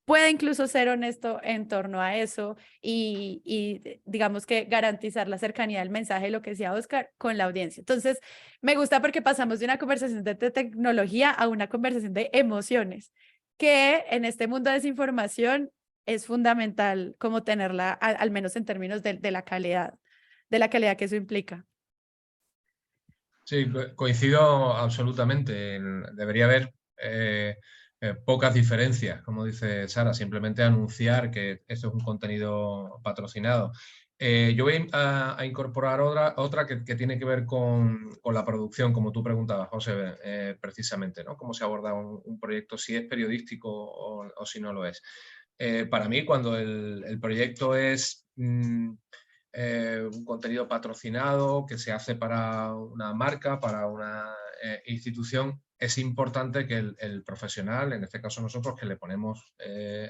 puede incluso ser honesto en torno a eso y digamos que garantizar la cercanía del mensaje, lo que decía Oscar, con la audiencia. Entonces, me gusta porque pasamos de una conversación de tecnología a una conversación de emociones, que en este mundo de desinformación es fundamental como tenerla, al menos en términos de la calidad que eso implica. Sí, coincido absolutamente. Debería haber pocas diferencias, como dice Sara, simplemente anunciar que esto es un contenido patrocinado. Yo voy a incorporar otra que tiene que ver con la producción, como tú preguntabas, José, precisamente, ¿no? Cómo se aborda un proyecto, si es periodístico o si no lo es. Para mí, cuando el proyecto es un contenido patrocinado que se hace para una marca, para una institución, es importante que el profesional, en este caso nosotros que le ponemos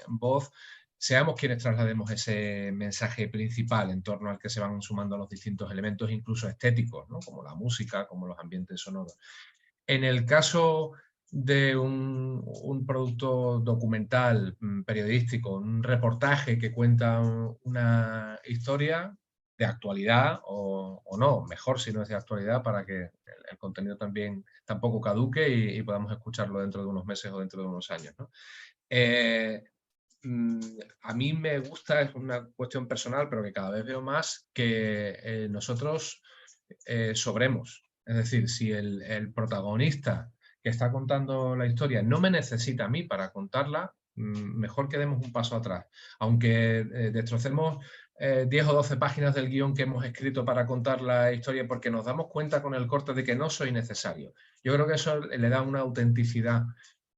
voz, seamos quienes traslademos ese mensaje principal en torno al que se van sumando los distintos elementos, incluso estéticos, ¿no? Como la música, como los ambientes sonoros. En el caso de un producto documental, periodístico, un reportaje que cuenta una historia de actualidad o no, mejor si no es de actualidad, para que el contenido tampoco caduque y podamos escucharlo dentro de unos meses o dentro de unos años, ¿no? A mí me gusta, es una cuestión personal, pero que cada vez veo más, que nosotros sobremos. Es decir, si el protagonista que está contando la historia no me necesita a mí para contarla, mejor que demos un paso atrás. Aunque destrocemos 10 o 12 páginas del guión que hemos escrito para contar la historia, porque nos damos cuenta con el corte de que no soy necesario. Yo creo que eso le da una autenticidad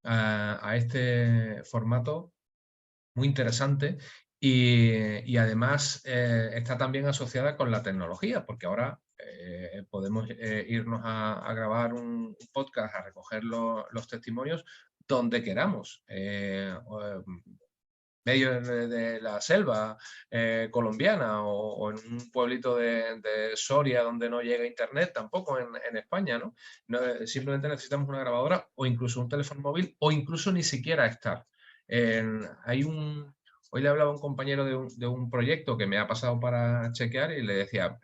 a este formato muy interesante y además está también asociada con la tecnología, porque ahora podemos irnos a grabar un podcast, a recoger los testimonios donde queramos. Medio de la selva colombiana o en un pueblito de Soria donde no llega internet, tampoco en España, ¿no? Simplemente necesitamos una grabadora o incluso un teléfono móvil o incluso ni siquiera estar. Hoy le hablaba a un compañero de un proyecto que me ha pasado para chequear y le decía,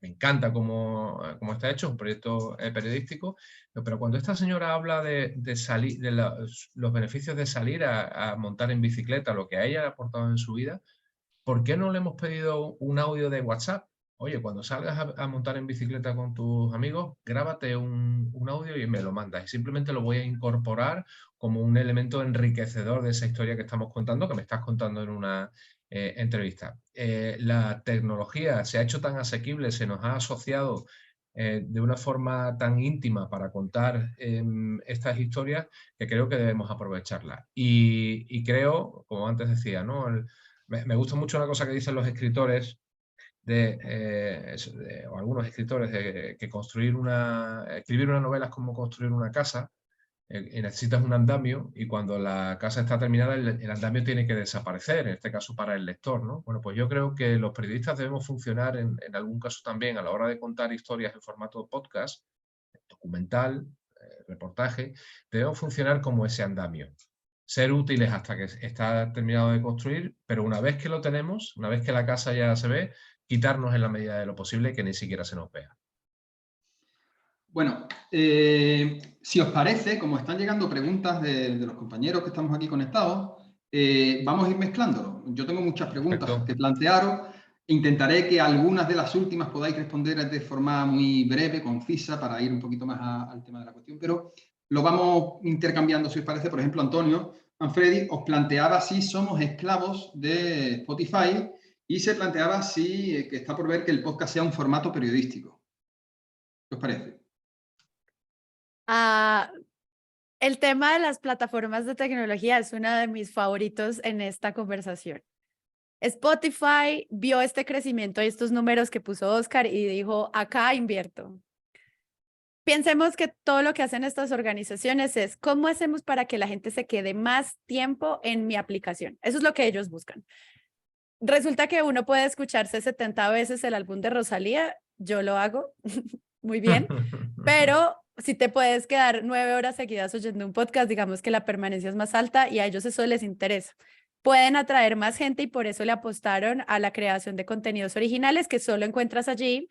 me encanta cómo está hecho, es un proyecto periodístico, pero cuando esta señora habla de salir, de los beneficios de salir a montar en bicicleta, lo que a ella ha aportado en su vida, ¿por qué no le hemos pedido un audio de WhatsApp? Oye, cuando salgas a montar en bicicleta con tus amigos, grábate un audio y me lo mandas. Y simplemente lo voy a incorporar como un elemento enriquecedor de esa historia que estamos contando, que me estás contando en una entrevista. La tecnología se ha hecho tan asequible, se nos ha asociado de una forma tan íntima para contar estas historias, que creo que debemos aprovecharlas. Y creo, como antes decía, ¿no? Me gusta mucho una cosa que dicen los escritores, o algunos escritores, que escribir una novela es como construir una casa, y necesitas un andamio, y cuando la casa está terminada, el andamio tiene que desaparecer, en este caso para el lector, ¿no? Bueno, pues yo creo que los periodistas debemos funcionar en algún caso también a la hora de contar historias en formato podcast, documental, reportaje, debemos funcionar como ese andamio. Ser útiles hasta que está terminado de construir, pero una vez que lo tenemos, una vez que la casa ya se ve, quitarnos en la medida de lo posible que ni siquiera se nos vea. Bueno, si os parece, como están llegando preguntas de los compañeros que estamos aquí conectados, vamos a ir mezclándolo. Yo tengo muchas preguntas que plantearos Intentaré que algunas de las últimas podáis responder de forma muy breve, concisa, para ir un poquito más al tema de la cuestión, pero lo vamos intercambiando, si os parece. Por ejemplo, Antonio Manfredi os planteaba si somos esclavos de Spotify y se planteaba si que está por ver que el podcast sea un formato periodístico. ¿Qué os parece? El tema de las plataformas de tecnología es uno de mis favoritos en esta conversación. Spotify vio este crecimiento y estos números que puso Oscar y dijo, acá invierto. Pensemos que todo lo que hacen estas organizaciones es cómo hacemos para que la gente se quede más tiempo en mi aplicación. Eso es lo que ellos buscan. Resulta que uno puede escucharse 70 veces el álbum de Rosalía, yo lo hago muy bien, pero si te puedes quedar 9 horas seguidas oyendo un podcast, digamos que la permanencia es más alta y a ellos eso les interesa. Pueden atraer más gente y por eso le apostaron a la creación de contenidos originales que solo encuentras allí.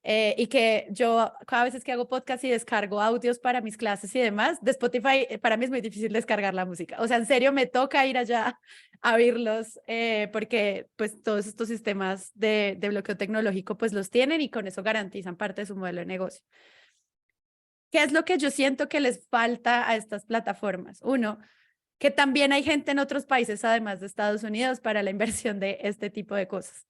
Y que yo cada vez que hago podcast y descargo audios para mis clases y demás, de Spotify para mí es muy difícil descargar la música. O sea, en serio me toca ir allá a oírlos porque pues todos estos sistemas de bloqueo tecnológico pues los tienen y con eso garantizan parte de su modelo de negocio. ¿Qué es lo que yo siento que les falta a estas plataformas? Uno, que también hay gente en otros países además de Estados Unidos para la inversión de este tipo de cosas.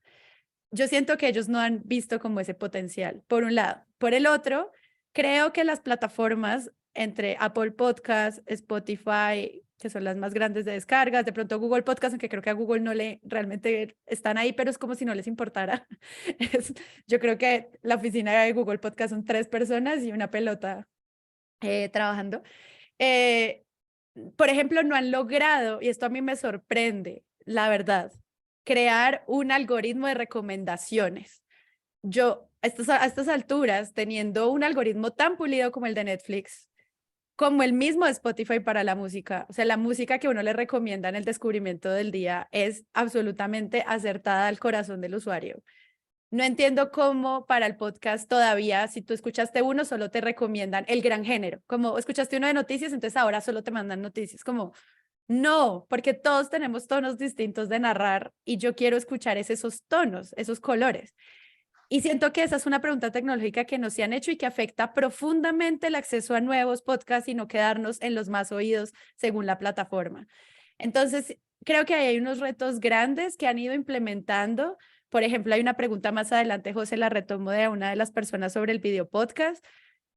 Yo siento que ellos no han visto como ese potencial, por un lado. Por el otro, creo que las plataformas entre Apple Podcast, Spotify, que son las más grandes de descargas, de pronto Google Podcast, aunque creo que a Google no le realmente están ahí, pero es como si no les importara. Yo creo que la oficina de Google Podcast son 3 personas y una pelota trabajando. Por ejemplo, no han logrado, y esto a mí me sorprende, la verdad, crear un algoritmo de recomendaciones. Yo, a estas alturas, teniendo un algoritmo tan pulido como el de Netflix, como el mismo de Spotify para la música, o sea, la música que uno le recomienda en el descubrimiento del día es absolutamente acertada al corazón del usuario. No entiendo cómo para el podcast todavía, si tú escuchaste uno, solo te recomiendan el gran género. Como escuchaste uno de noticias, entonces ahora solo te mandan noticias. Como, no, porque todos tenemos tonos distintos de narrar y yo quiero escuchar esos tonos, esos colores. Y siento que esa es una pregunta tecnológica que nos se han hecho y que afecta profundamente el acceso a nuevos podcasts y no quedarnos en los más oídos según la plataforma. Entonces, creo que hay unos retos grandes que han ido implementando. Por ejemplo, hay una pregunta más adelante, José, la retomo de una de las personas sobre el video podcast.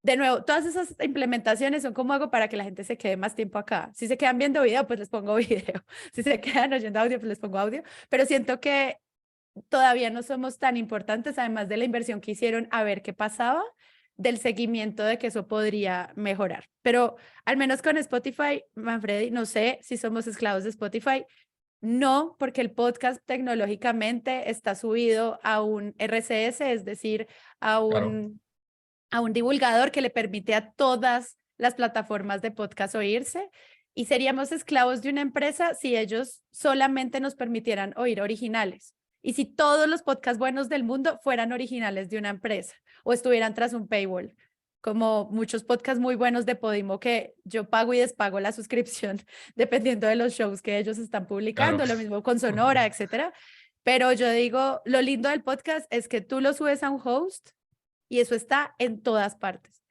De nuevo, todas esas implementaciones son como hago para que la gente se quede más tiempo acá. Si se quedan viendo video, pues les pongo video. Si se quedan oyendo audio, pues les pongo audio. Pero siento que todavía no somos tan importantes, además de la inversión que hicieron a ver qué pasaba, del seguimiento de que eso podría mejorar. Pero al menos con Spotify, Manfredi, no sé si somos esclavos de Spotify. No, porque el podcast tecnológicamente está subido a un RSS, es decir, a un divulgador que le permite a todas las plataformas de podcast oírse. Y seríamos esclavos de una empresa si ellos solamente nos permitieran oír originales. Y si todos los podcasts buenos del mundo fueran originales de una empresa o estuvieran tras un paywall, como muchos podcasts muy buenos de Podimo que yo pago y despago la suscripción dependiendo de los shows que ellos están publicando, Claro. lo mismo con Sonora, etcétera. Pero yo digo, lo lindo del podcast es que tú lo subes a un host y eso está en todas partes.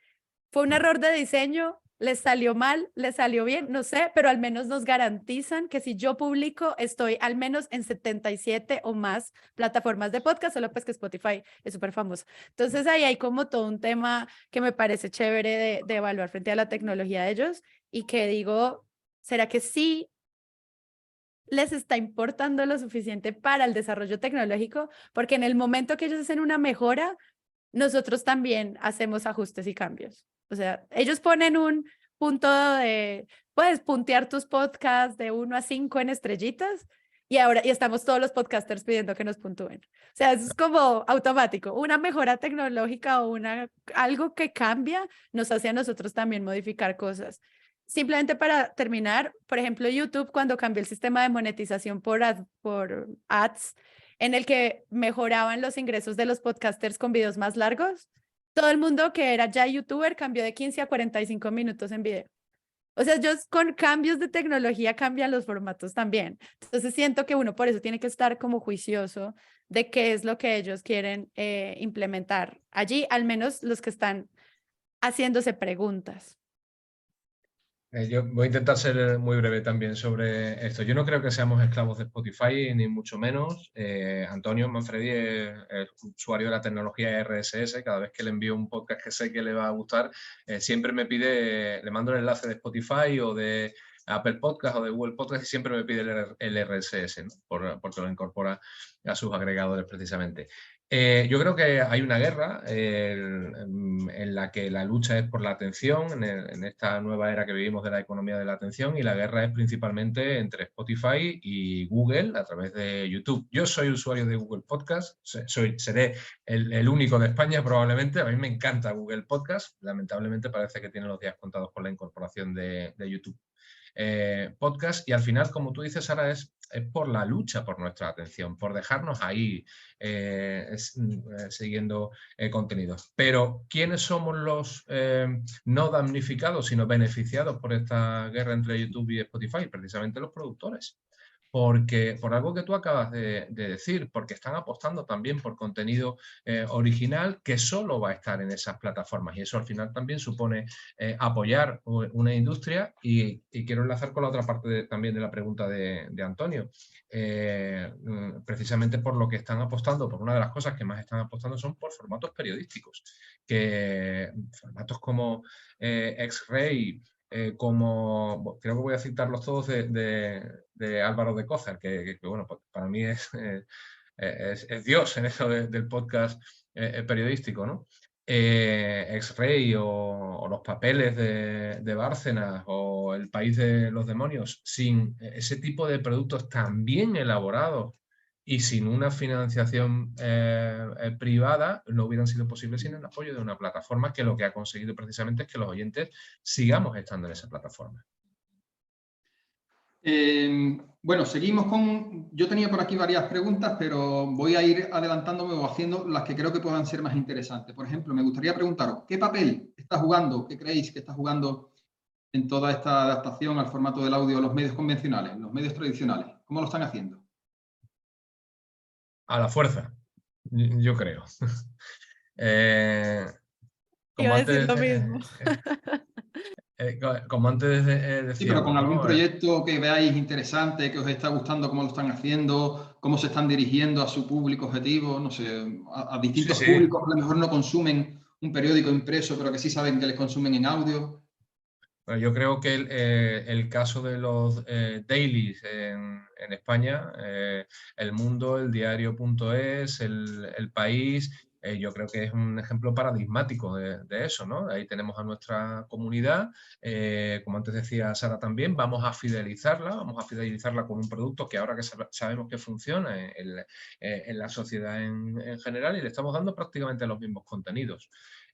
Fue un error de diseño, les salió mal, les salió bien, no sé, pero al menos nos garantizan que si yo publico, estoy al menos en 77 o más plataformas de podcast, solo pues que Spotify es súper famoso. Entonces ahí hay como todo un tema que me parece chévere de evaluar frente a la tecnología de ellos y que digo, ¿será que sí les está importando lo suficiente para el desarrollo tecnológico? Porque en el momento que ellos hacen una mejora, nosotros también hacemos ajustes y cambios. O sea, ellos ponen un punto de, puedes puntear tus podcasts de 1 a 5 en estrellitas y ahora y estamos todos los podcasters pidiendo que nos puntúen. O sea, eso es como automático. Una mejora tecnológica o algo que cambia nos hace a nosotros también modificar cosas. Simplemente para terminar, por ejemplo, YouTube cuando cambió el sistema de monetización por ads en el que mejoraban los ingresos de los podcasters con videos más largos, todo el mundo que era ya youtuber cambió de 15 a 45 minutos en video. O sea, con cambios de tecnología cambian los formatos también. Entonces siento que uno por eso tiene que estar como juicioso de qué es lo que ellos quieren implementar allí, al menos los que están haciéndose preguntas. Yo voy a intentar ser muy breve también sobre esto. Yo no creo que seamos esclavos de Spotify, ni mucho menos. Antonio Manfredi es usuario de la tecnología RSS. Cada vez que le envío un podcast que sé que le va a gustar, siempre me pide, le mando el enlace de Spotify o de Apple Podcast o de Google Podcast y siempre me pide el RSS, ¿no? Porque lo incorpora a sus agregadores precisamente. Yo creo que hay una guerra en la que la lucha es por la atención, en esta nueva era que vivimos de la economía de la atención, y la guerra es principalmente entre Spotify y Google a través de YouTube. Yo soy usuario de Google Podcast, seré el único de España probablemente. A mí me encanta Google Podcast, lamentablemente parece que tiene los días contados por la incorporación de YouTube. Podcast, y al final, como tú dices, Sara, es por la lucha por nuestra atención, por dejarnos ahí siguiendo contenidos. Pero ¿quiénes somos los no damnificados, sino beneficiados por esta guerra entre YouTube y Spotify? Precisamente los productores. Porque, por algo que tú acabas de decir, porque están apostando también por contenido original que solo va a estar en esas plataformas, y eso al final también supone apoyar una industria, y quiero enlazar con la otra parte también de la pregunta de Antonio. Precisamente por lo que están apostando, por una de las cosas que más están apostando son por formatos periodísticos, que formatos como X-Ray, como creo que voy a citarlos todos de Álvaro de Cózar, que bueno, pues para mí es Dios en eso del podcast periodístico, ¿no? X-Ray o Los Papeles de Bárcenas o El País de los Demonios, sin ese tipo de productos tan bien elaborados y sin una financiación privada, no hubieran sido posibles sin el apoyo de una plataforma que lo que ha conseguido precisamente es que los oyentes sigamos estando en esa plataforma. Bueno, seguimos con... Yo tenía por aquí varias preguntas, pero voy a ir adelantándome o haciendo las que creo que puedan ser más interesantes. Por ejemplo, me gustaría preguntaros, ¿qué papel está jugando, qué creéis que está jugando en toda esta adaptación al formato del audio los medios convencionales, los medios tradicionales? ¿Cómo lo están haciendo? A la fuerza, yo creo. Iba a decir lo mismo. Como antes decíamos, Sí, pero con algún ¿no? proyecto que veáis interesante, que os está gustando cómo lo están haciendo, cómo se están dirigiendo a su público objetivo, no sé, a distintos públicos que a lo mejor no consumen un periódico impreso, pero que sí saben que les consumen en audio. Bueno, yo creo que el caso de los dailies en España, El Mundo, El Diario.es, El País, yo creo que es un ejemplo paradigmático de eso, ¿no? Ahí tenemos a nuestra comunidad, como antes decía Sara también, vamos a fidelizarla con un producto que ahora que sabemos que funciona en la sociedad en general, y le estamos dando prácticamente los mismos contenidos.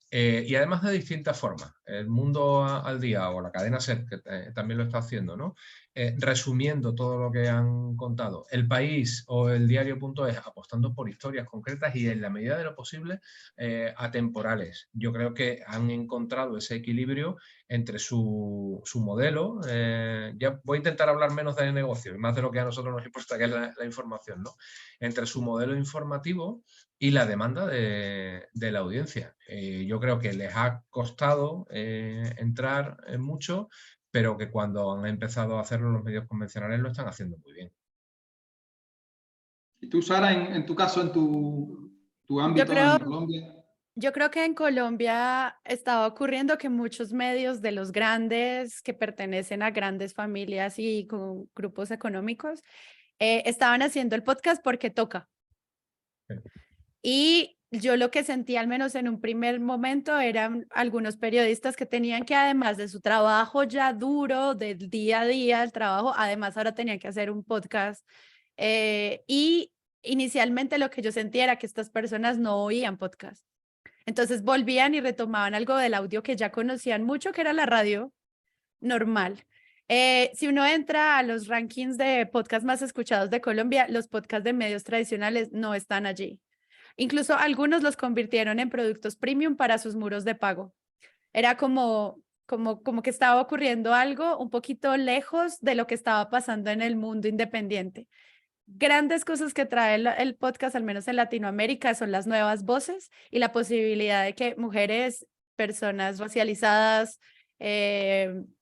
Y además de distintas formas. El Mundo al Día o la cadena SER, que también lo está haciendo, ¿no? Resumiendo todo lo que han contado. El País o el Diario.es apostando por historias concretas y en la medida de lo posible atemporales. Yo creo que han encontrado ese equilibrio entre su modelo. Ya voy a intentar hablar menos de negocio y más de lo que a nosotros nos importa, que es la información, ¿no? Entre su modelo informativo y la demanda de la audiencia. Yo creo que les ha costado entrar en mucho, pero que cuando han empezado a hacerlo los medios convencionales lo están haciendo muy bien. ¿Y tú, Sara, en tu caso, en tu ámbito, en Colombia? Yo creo que en Colombia estaba ocurriendo que muchos medios de los grandes, que pertenecen a grandes familias y con grupos económicos, estaban haciendo el podcast porque toca. Sí. Y yo lo que sentí, al menos en un primer momento, eran algunos periodistas que tenían que, además de su trabajo ya duro, del día a día, el trabajo, además ahora tenían que hacer un podcast. Y inicialmente lo que yo sentía era que estas personas no oían podcast. Entonces volvían y retomaban algo del audio que ya conocían mucho, que era la radio normal. Si uno entra a los rankings de podcast más escuchados de Colombia, los podcasts de medios tradicionales no están allí. Incluso algunos los convirtieron en productos premium para sus muros de pago. Era como que estaba ocurriendo algo un poquito lejos de lo que estaba pasando en el mundo independiente. grandes cosas que trae el podcast, al menos en Latinoamérica, son las nuevas voces y la posibilidad de que mujeres, personas racializadas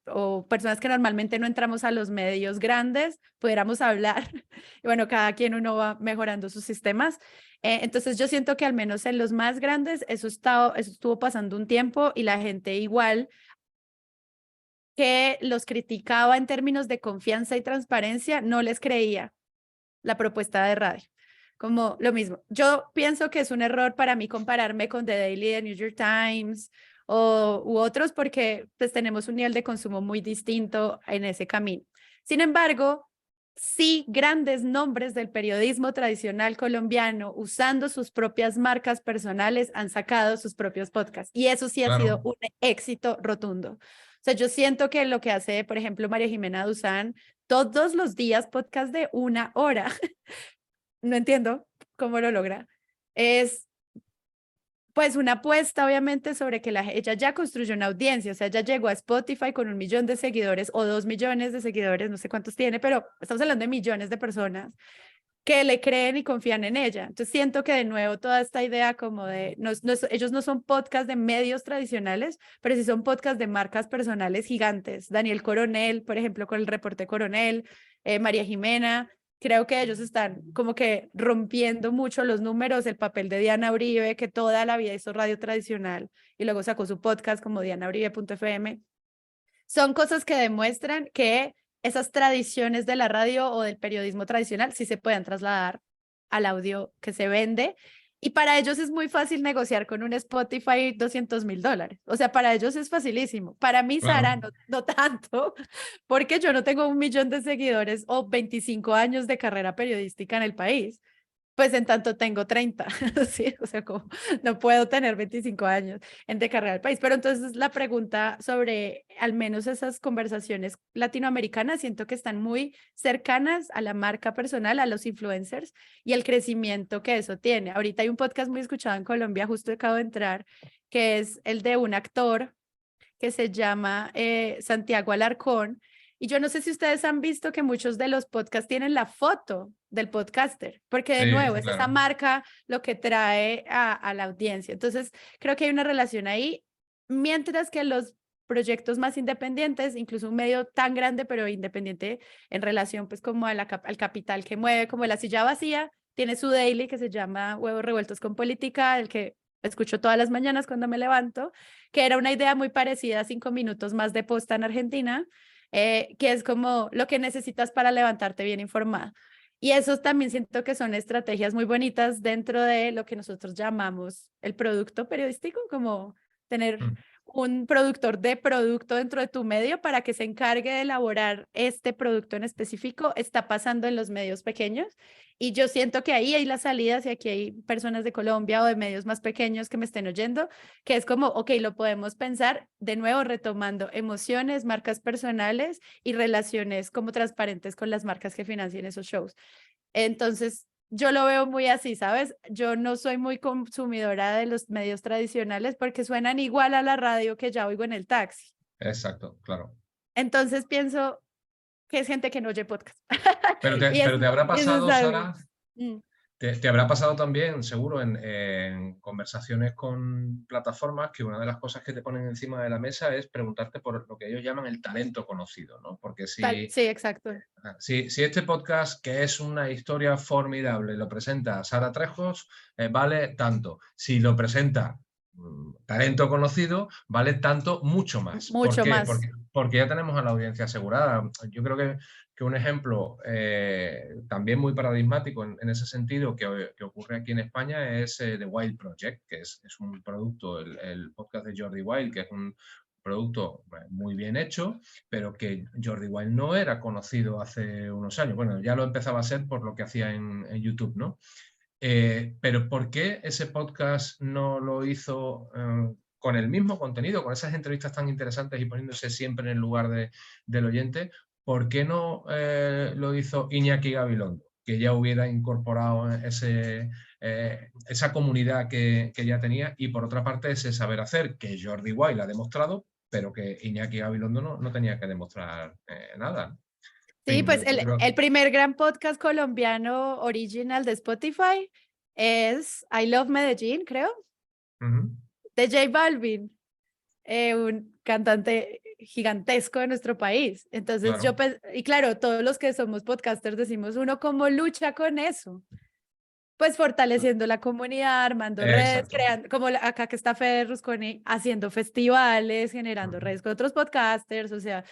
o personas que normalmente no entramos a los medios grandes, pudiéramos hablar. Y bueno, cada quien uno va mejorando sus sistemas. Entonces yo siento que al menos en los más grandes eso estuvo pasando un tiempo y la gente igual que los criticaba en términos de confianza y transparencia, no les creía la propuesta de radio. Como lo mismo, yo pienso que es un error para mí compararme con The Daily de New York Times u otros porque pues tenemos un nivel de consumo muy distinto en ese camino. Sin embargo, sí, grandes nombres del periodismo tradicional colombiano usando sus propias marcas personales han sacado sus propios podcasts y eso sí ha sido un éxito rotundo. O sea, yo siento que lo que hace, por ejemplo, María Jimena Duzán, todos los días podcast de 1 hora, no entiendo cómo lo logra, es pues una apuesta obviamente sobre que ella ya construyó una audiencia, o sea, ya llegó a Spotify con 1 millón de seguidores o 2 millones de seguidores, no sé cuántos tiene, pero estamos hablando de millones de personas que le creen y confían en ella. Entonces siento que de nuevo toda esta idea como de, ellos no son podcasts de medios tradicionales, pero sí son podcasts de marcas personales gigantes. Daniel Coronel, por ejemplo, con el Reporte Coronel, María Jimena, creo que ellos están como que rompiendo mucho los números, el papel de Diana Uribe, que toda la vida hizo radio tradicional y luego sacó su podcast como dianauribe.fm. Son cosas que demuestran que esas tradiciones de la radio o del periodismo tradicional sí se pueden trasladar al audio que se vende. Y para ellos es muy fácil negociar con un Spotify $200,000. O sea, para ellos es facilísimo. Para mí, Sara, no tanto, porque yo no tengo 1 millón de seguidores o 25 años de carrera periodística en el país. Pues en tanto tengo 30, ¿sí? O sea, como no puedo tener 25 años de carrera del país. Pero entonces la pregunta sobre al menos esas conversaciones latinoamericanas siento que están muy cercanas a la marca personal, a los influencers y el crecimiento que eso tiene. Ahorita hay un podcast muy escuchado en Colombia, justo acabo de entrar, que es el de un actor que se llama Santiago Alarcón. Y yo no sé si ustedes han visto que muchos de los podcasts tienen la foto del podcaster, porque de nuevo es esa marca lo que trae a la audiencia. Entonces, creo que hay una relación ahí, mientras que los proyectos más independientes, incluso un medio tan grande pero independiente en relación pues como al capital que mueve, como La Silla Vacía, tiene su daily que se llama Huevos Revueltos con Política, el que escucho todas las mañanas cuando me levanto, que era una idea muy parecida a 5 minutos más de posta en Argentina, que es como lo que necesitas para levantarte bien informada. Y eso también siento que son estrategias muy bonitas dentro de lo que nosotros llamamos el producto periodístico, como tener un productor de producto dentro de tu medio para que se encargue de elaborar este producto en específico. Está pasando en los medios pequeños y yo siento que ahí hay las salidas y aquí hay personas de Colombia o de medios más pequeños que me estén oyendo, que es como, ok, lo podemos pensar de nuevo retomando emociones, marcas personales y relaciones como transparentes con las marcas que financian esos shows. Entonces, yo lo veo muy así, ¿sabes? Yo no soy muy consumidora de los medios tradicionales porque suenan igual a la radio que ya oigo en el taxi. Exacto, claro. Entonces pienso que es gente que no oye podcast. Pero te habrá pasado, Sara, te habrá pasado también, seguro, en conversaciones con plataformas, que una de las cosas que te ponen encima de la mesa es preguntarte por lo que ellos llaman el talento conocido, ¿no? Porque Sí, exacto. Si este podcast, que es una historia formidable, lo presenta Sara Trejos, vale tanto. Si lo presenta talento conocido, vale tanto, mucho más. Mucho más. Porque ya tenemos a la audiencia asegurada. Yo creo que un ejemplo también muy paradigmático en ese sentido que ocurre aquí en España es The Wild Project, que es un producto, el podcast de Jordi Wild, que es un producto muy bien hecho, pero que Jordi Wild no era conocido hace unos años. Bueno, ya lo empezaba a ser por lo que hacía en YouTube, ¿no? Pero ¿por qué ese podcast no lo hizo con el mismo contenido, con esas entrevistas tan interesantes y poniéndose siempre en el lugar del oyente? ¿Por qué no lo hizo Iñaki Gabilondo, que ya hubiera incorporado esa comunidad que ya tenía? Y por otra parte, ese saber hacer que Jordi Wild ha demostrado, pero que Iñaki Gabilondo no tenía que demostrar nada. Sí, pues yo creo- el primer gran podcast colombiano original de Spotify es I Love Medellín, creo, Ujú. de J Balvin, un cantante gigantesco de nuestro país. Entonces Claro. y claro, todos los que somos podcasters decimos, uno cómo lucha con eso. Pues fortaleciendo la comunidad, armando redes, Exacto. creando, como acá que está Fede Rusconi, haciendo festivales, generando Ujú. redes con otros podcasters, o sea,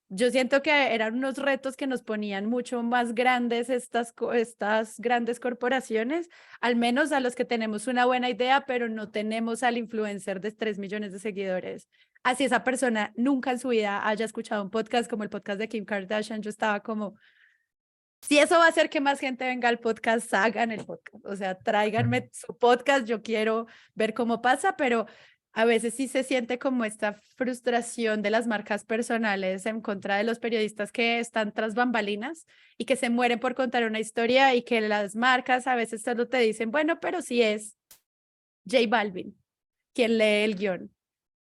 yo siento que eran unos retos que nos ponían mucho más grandes estas grandes corporaciones, al menos a los que tenemos una buena idea, pero no tenemos al influencer de 3 millones de seguidores. Así esa persona nunca en su vida haya escuchado un podcast como el podcast de Kim Kardashian, yo estaba como, si eso va a hacer que más gente venga al podcast, hagan el podcast. O sea, tráiganme su podcast, yo quiero ver cómo pasa, pero a veces sí se siente como esta frustración de las marcas personales en contra de los periodistas que están tras bambalinas y que se mueren por contar una historia y que las marcas a veces solo te dicen, bueno, pero sí es J Balvin quien lee el guión,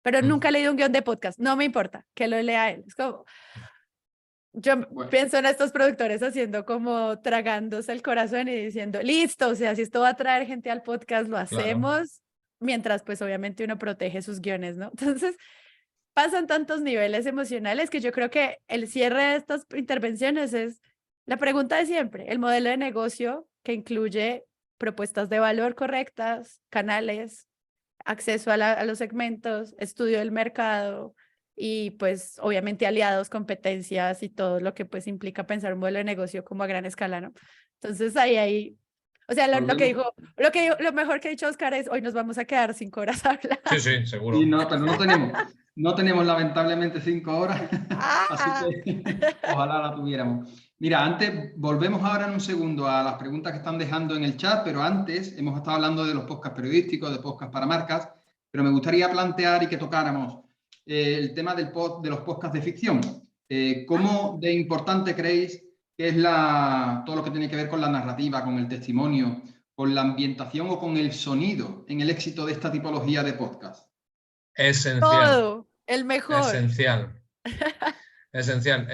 pero nunca he leído un guión de podcast, no me importa que lo lea él. Es como, yo Bueno, pienso en estos productores haciendo como tragándose el corazón y diciendo, listo, o sea, si esto va a traer gente al podcast, lo Claro. hacemos, mientras pues obviamente uno protege sus guiones, ¿no? Entonces, pasan tantos niveles emocionales que yo creo que el cierre de estas intervenciones es la pregunta de siempre, el modelo de negocio que incluye propuestas de valor correctas, canales, acceso a los segmentos, estudio del mercado y pues obviamente aliados, competencias y todo lo que pues implica pensar un modelo de negocio como a gran escala, ¿no? Entonces ahí, o sea, lo que volvemos. dijo, lo mejor que ha dicho Oscar es, hoy nos vamos a quedar 5 horas hablando. Sí, sí, Y seguro. no, pero no tenemos lamentablemente 5 horas, así ¡Ah! que ojalá la tuviéramos. Mira, antes, volvemos ahora en un segundo a las preguntas que están dejando en el chat, pero antes hemos estado hablando de los podcasts periodísticos, de podcasts para marcas, pero me gustaría plantear y que tocáramos el tema de los podcasts de ficción. ¿Cómo de importante creéis que es todo lo que tiene que ver con la narrativa, con el testimonio, con la ambientación o con el sonido en el éxito de esta tipología de podcast? Esencial, Todo, el mejor. esencial. Esencial.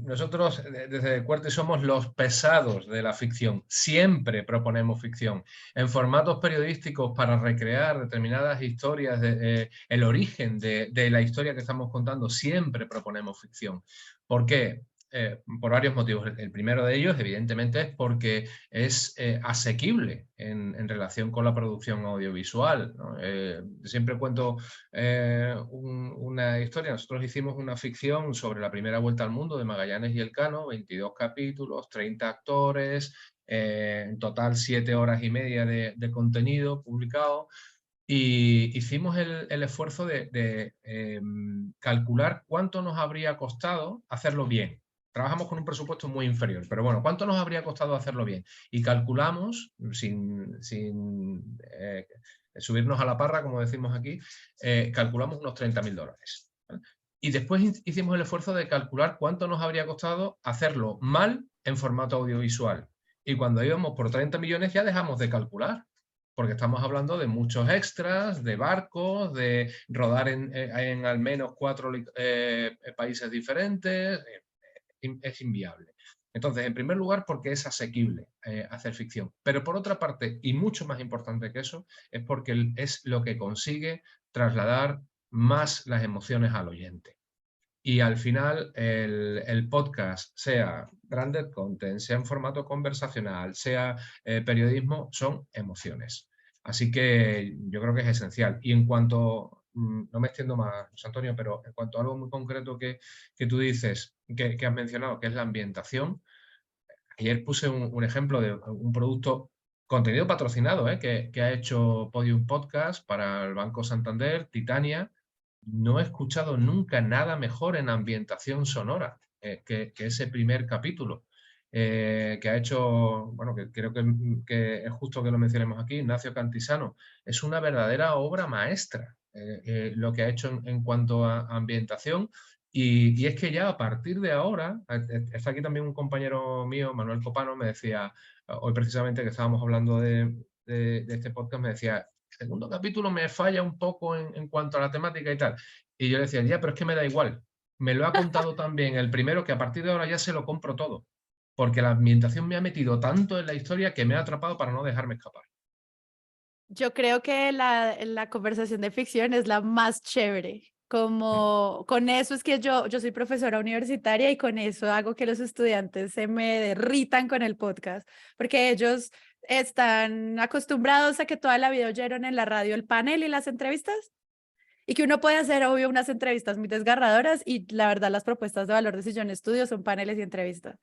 Nosotros desde Cuerte somos los pesados de la ficción. Siempre proponemos ficción. En formatos periodísticos para recrear determinadas historias, el origen de la historia que estamos contando, siempre proponemos ficción. ¿Por qué? Por varios motivos. El primero de ellos, evidentemente, es porque es asequible en relación con la producción audiovisual, ¿no? Siempre cuento una historia. Nosotros hicimos una ficción sobre la primera vuelta al mundo de Magallanes y Elcano, 22 capítulos, 30 actores, en total 7 horas y media de contenido publicado. Y hicimos el esfuerzo de calcular cuánto nos habría costado hacerlo bien. Trabajamos con un presupuesto muy inferior, pero bueno, ¿cuánto nos habría costado hacerlo bien? Y calculamos, sin subirnos a la parra, como decimos aquí, calculamos unos $30.000. ¿Vale? Y después hicimos el esfuerzo de calcular cuánto nos habría costado hacerlo mal en formato audiovisual. Y cuando íbamos por 30 millones ya dejamos de calcular, porque estamos hablando de muchos extras, de barcos, de rodar en al menos 4 países diferentes. Es inviable. Entonces, en primer lugar, porque es asequible hacer ficción. Pero por otra parte, y mucho más importante que eso, es porque es lo que consigue trasladar más las emociones al oyente. Y al final el podcast, sea branded content, sea en formato conversacional, sea periodismo, son emociones. Así que yo creo que es esencial. Y en cuanto, no me extiendo más, José Antonio, pero en cuanto a algo muy concreto que tú dices, que has mencionado, que es la ambientación, ayer puse un ejemplo de un producto, contenido patrocinado, que ha hecho Podium Podcast para el Banco Santander, Titania. No he escuchado nunca nada mejor en ambientación sonora que ese primer capítulo que ha hecho, bueno, que creo que es justo que lo mencionemos aquí, Ignacio Cantisano. Es una verdadera obra maestra lo que ha hecho en cuanto a ambientación. Y es que ya a partir de ahora, está aquí también un compañero mío, Manuel Copano, me decía, hoy precisamente que estábamos hablando de este podcast, me decía, el segundo capítulo me falla un poco en cuanto a la temática y tal. Y yo le decía, ya, pero es que me da igual. me lo ha contado también el primero, que a partir de ahora ya se lo compro todo. Porque la ambientación me ha metido tanto en la historia que me ha atrapado para no dejarme escapar. Yo creo que la conversación de ficción es la más chévere. Como con eso es que yo soy profesora universitaria y con eso hago que los estudiantes se me derritan con el podcast, porque ellos están acostumbrados a que toda la vida oyeron en la radio el panel y las entrevistas, y que uno puede hacer, obvio, unas entrevistas muy desgarradoras, y la verdad las propuestas de valor de Sillón Estudio son paneles y entrevistas.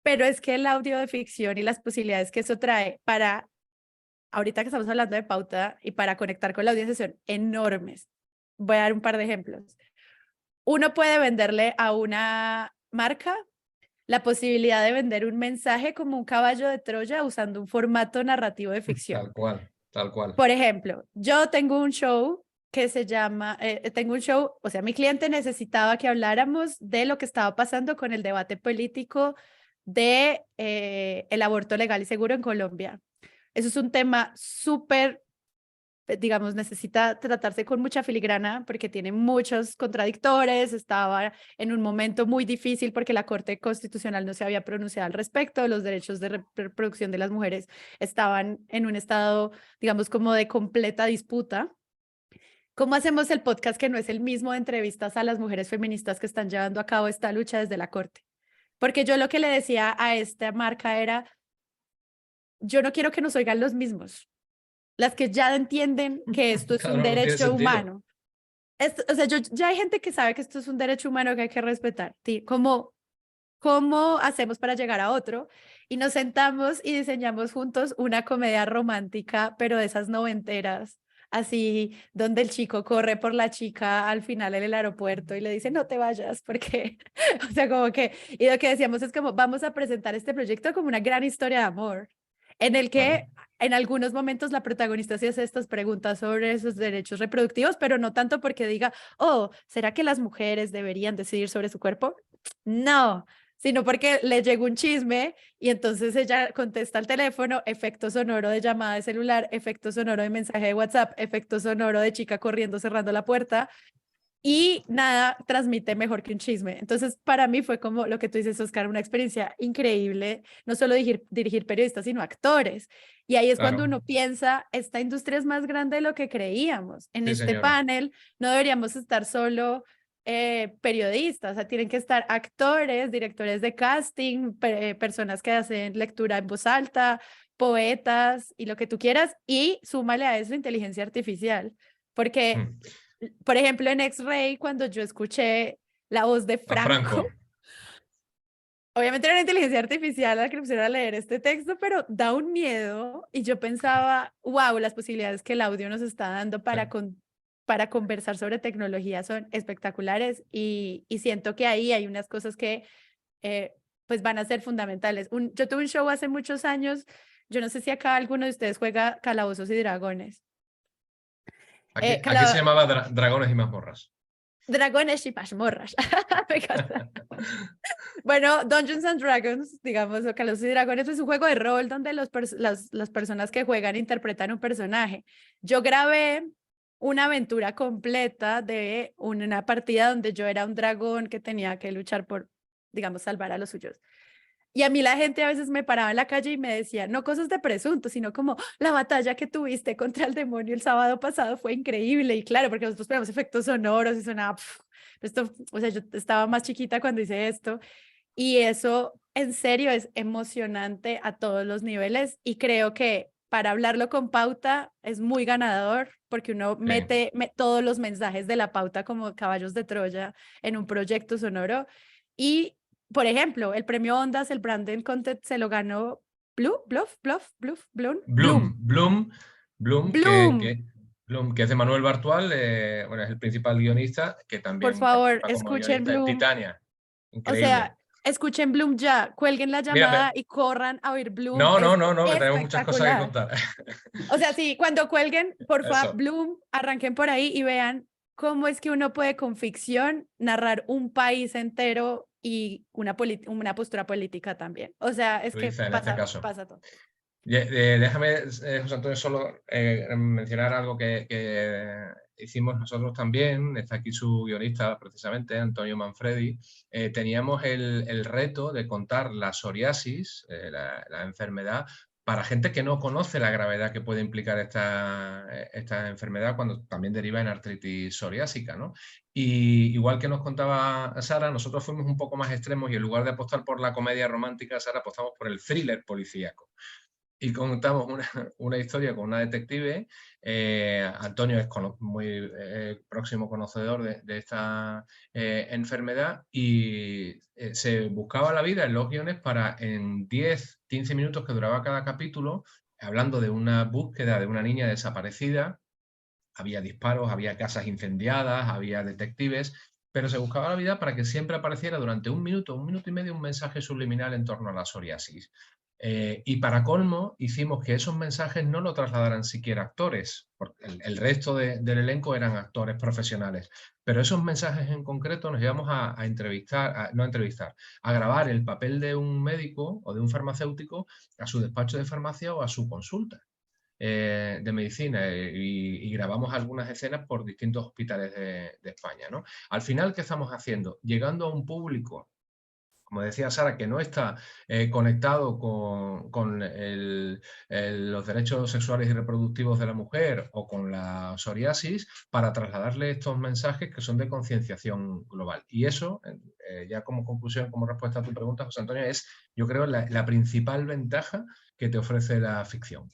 Pero es que el audio de ficción y las posibilidades que eso trae para, ahorita que estamos hablando de pauta y para conectar con la audiencia, son enormes. Voy a dar un par de ejemplos. Uno puede venderle a una marca la posibilidad de vender un mensaje como un caballo de Troya usando un formato narrativo de ficción. Tal cual, tal cual. Por ejemplo, yo tengo un show que se llama, o sea, mi cliente necesitaba que habláramos de lo que estaba pasando con el debate político de el aborto legal y seguro en Colombia. Eso es un tema súper, digamos, necesita tratarse con mucha filigrana porque tiene muchos contradictores, estaba en un momento muy difícil porque la Corte Constitucional no se había pronunciado al respecto, los derechos de reproducción de las mujeres estaban en un estado, digamos, como de completa disputa. ¿Cómo hacemos el podcast que no es el mismo de entrevistas a las mujeres feministas que están llevando a cabo esta lucha desde la Corte? Porque yo lo que le decía a esta marca era, yo no quiero que nos oigan los mismos, las que ya entienden que esto es Claro, un no tiene derecho sentido. humano. O sea, ya hay gente que sabe que esto es un derecho humano que hay que respetar. ¿Cómo hacemos para llegar a otro? Y nos sentamos y diseñamos juntos una comedia romántica, pero de esas noventeras, así, donde el chico corre por la chica al final en el aeropuerto y le dice, no te vayas, porque, o sea, como que, y lo que decíamos es como, vamos a presentar este proyecto como una gran historia de amor, en el que en algunos momentos la protagonista se hace estas preguntas sobre sus derechos reproductivos, pero no tanto porque diga, oh, ¿será que las mujeres deberían decidir sobre su cuerpo? No, sino porque le llegó un chisme y entonces ella contesta al teléfono, efecto sonoro de llamada de celular, efecto sonoro de mensaje de WhatsApp, efecto sonoro de chica corriendo cerrando la puerta, y nada transmite mejor que un chisme. Entonces, para mí fue como lo que tú dices, Oscar, una experiencia increíble, no solo dirigir periodistas, sino actores. Y ahí es cuando Claro. uno piensa, esta industria es más grande de lo que creíamos. En Sí, este señora. panel no deberíamos estar solo periodistas, o sea, tienen que estar actores, directores de casting, personas que hacen lectura en voz alta, poetas y lo que tú quieras, y súmale a eso inteligencia artificial, porque por ejemplo, en X-Ray, cuando yo escuché la voz de A Franco. obviamente era una inteligencia artificial la que le pusieron a leer este texto, pero da un miedo y yo pensaba, wow, las posibilidades que el audio nos está dando para conversar sobre tecnología son espectaculares y siento que ahí hay unas cosas que pues van a ser fundamentales. Yo tuve un show hace muchos años, yo no sé si acá alguno de ustedes juega Calabozos y Dragones. Aquí se llamaba Dragones y Mazmorras. Dragones y mazmorras. Bueno, Dungeons and Dragons, digamos, o Calabozos y Dragones, es un juego de rol donde las personas que juegan interpretan un personaje. Yo grabé una aventura completa de una partida donde yo era un dragón que tenía que luchar por, digamos, salvar a los suyos. Y a mí la gente a veces me paraba en la calle y me decía, no cosas de presunto, sino como la batalla que tuviste contra el demonio el sábado pasado fue increíble. Y claro, porque nosotros ponemos efectos sonoros y sonaba, esto, o sea, yo estaba más chiquita cuando hice esto. Y eso en serio es emocionante a todos los niveles y creo que para hablarlo con pauta es muy ganador porque uno mete todos los mensajes de la pauta como caballos de Troya en un proyecto sonoro. Y por ejemplo, el premio Ondas, el Brandon Contest se lo ganó Bloom, que es de Manuel Bartual, bueno, es el principal guionista, que por también favor, participa como escuchen guionista en Bloom. Titania. O Increíble. sea, escuchen Bloom ya, cuelguen la Mira, llamada y corran a oír Bloom. No, Es que tenemos muchas cosas que espectacular. contar. O sea, sí, cuando cuelguen, por favor, Eso. Bloom, arranquen por ahí y vean cómo es que uno puede con ficción narrar un país entero y una postura política también. O sea, es Tú que dices en este caso. pasa todo. Déjame, José Antonio, solo mencionar algo que hicimos nosotros también. Está aquí su guionista, precisamente, Antonio Manfredi. Teníamos el reto de contar la psoriasis, la enfermedad, para gente que no conoce la gravedad que puede implicar esta enfermedad cuando también deriva en artritis psoriásica, ¿no? Y igual que nos contaba Sara, nosotros fuimos un poco más extremos y en lugar de apostar por la comedia romántica, Sara, apostamos por el thriller policíaco. Y contamos una historia con una detective. Antonio es muy próximo conocedor de esta enfermedad y se buscaba la vida en los guiones para en 10-15 minutos que duraba cada capítulo, hablando de una búsqueda de una niña desaparecida. Había disparos, había casas incendiadas, había detectives, pero se buscaba la vida para que siempre apareciera durante un minuto y medio, un mensaje subliminal en torno a la psoriasis. Y para colmo, hicimos que esos mensajes no lo trasladaran siquiera actores, porque el resto del elenco eran actores profesionales. Pero esos mensajes en concreto nos llevamos a entrevistar, a grabar el papel de un médico o de un farmacéutico a su despacho de farmacia o a su consulta de medicina y grabamos algunas escenas por distintos hospitales de España, ¿no? Al final, ¿qué estamos haciendo? Llegando a un público, como decía Sara, que no está conectado con los derechos sexuales y reproductivos de la mujer o con la psoriasis, para trasladarle estos mensajes que son de concienciación global. Y eso, ya como conclusión, como respuesta a tu pregunta, José Antonio, es, yo creo, la principal ventaja que te ofrece la ficción.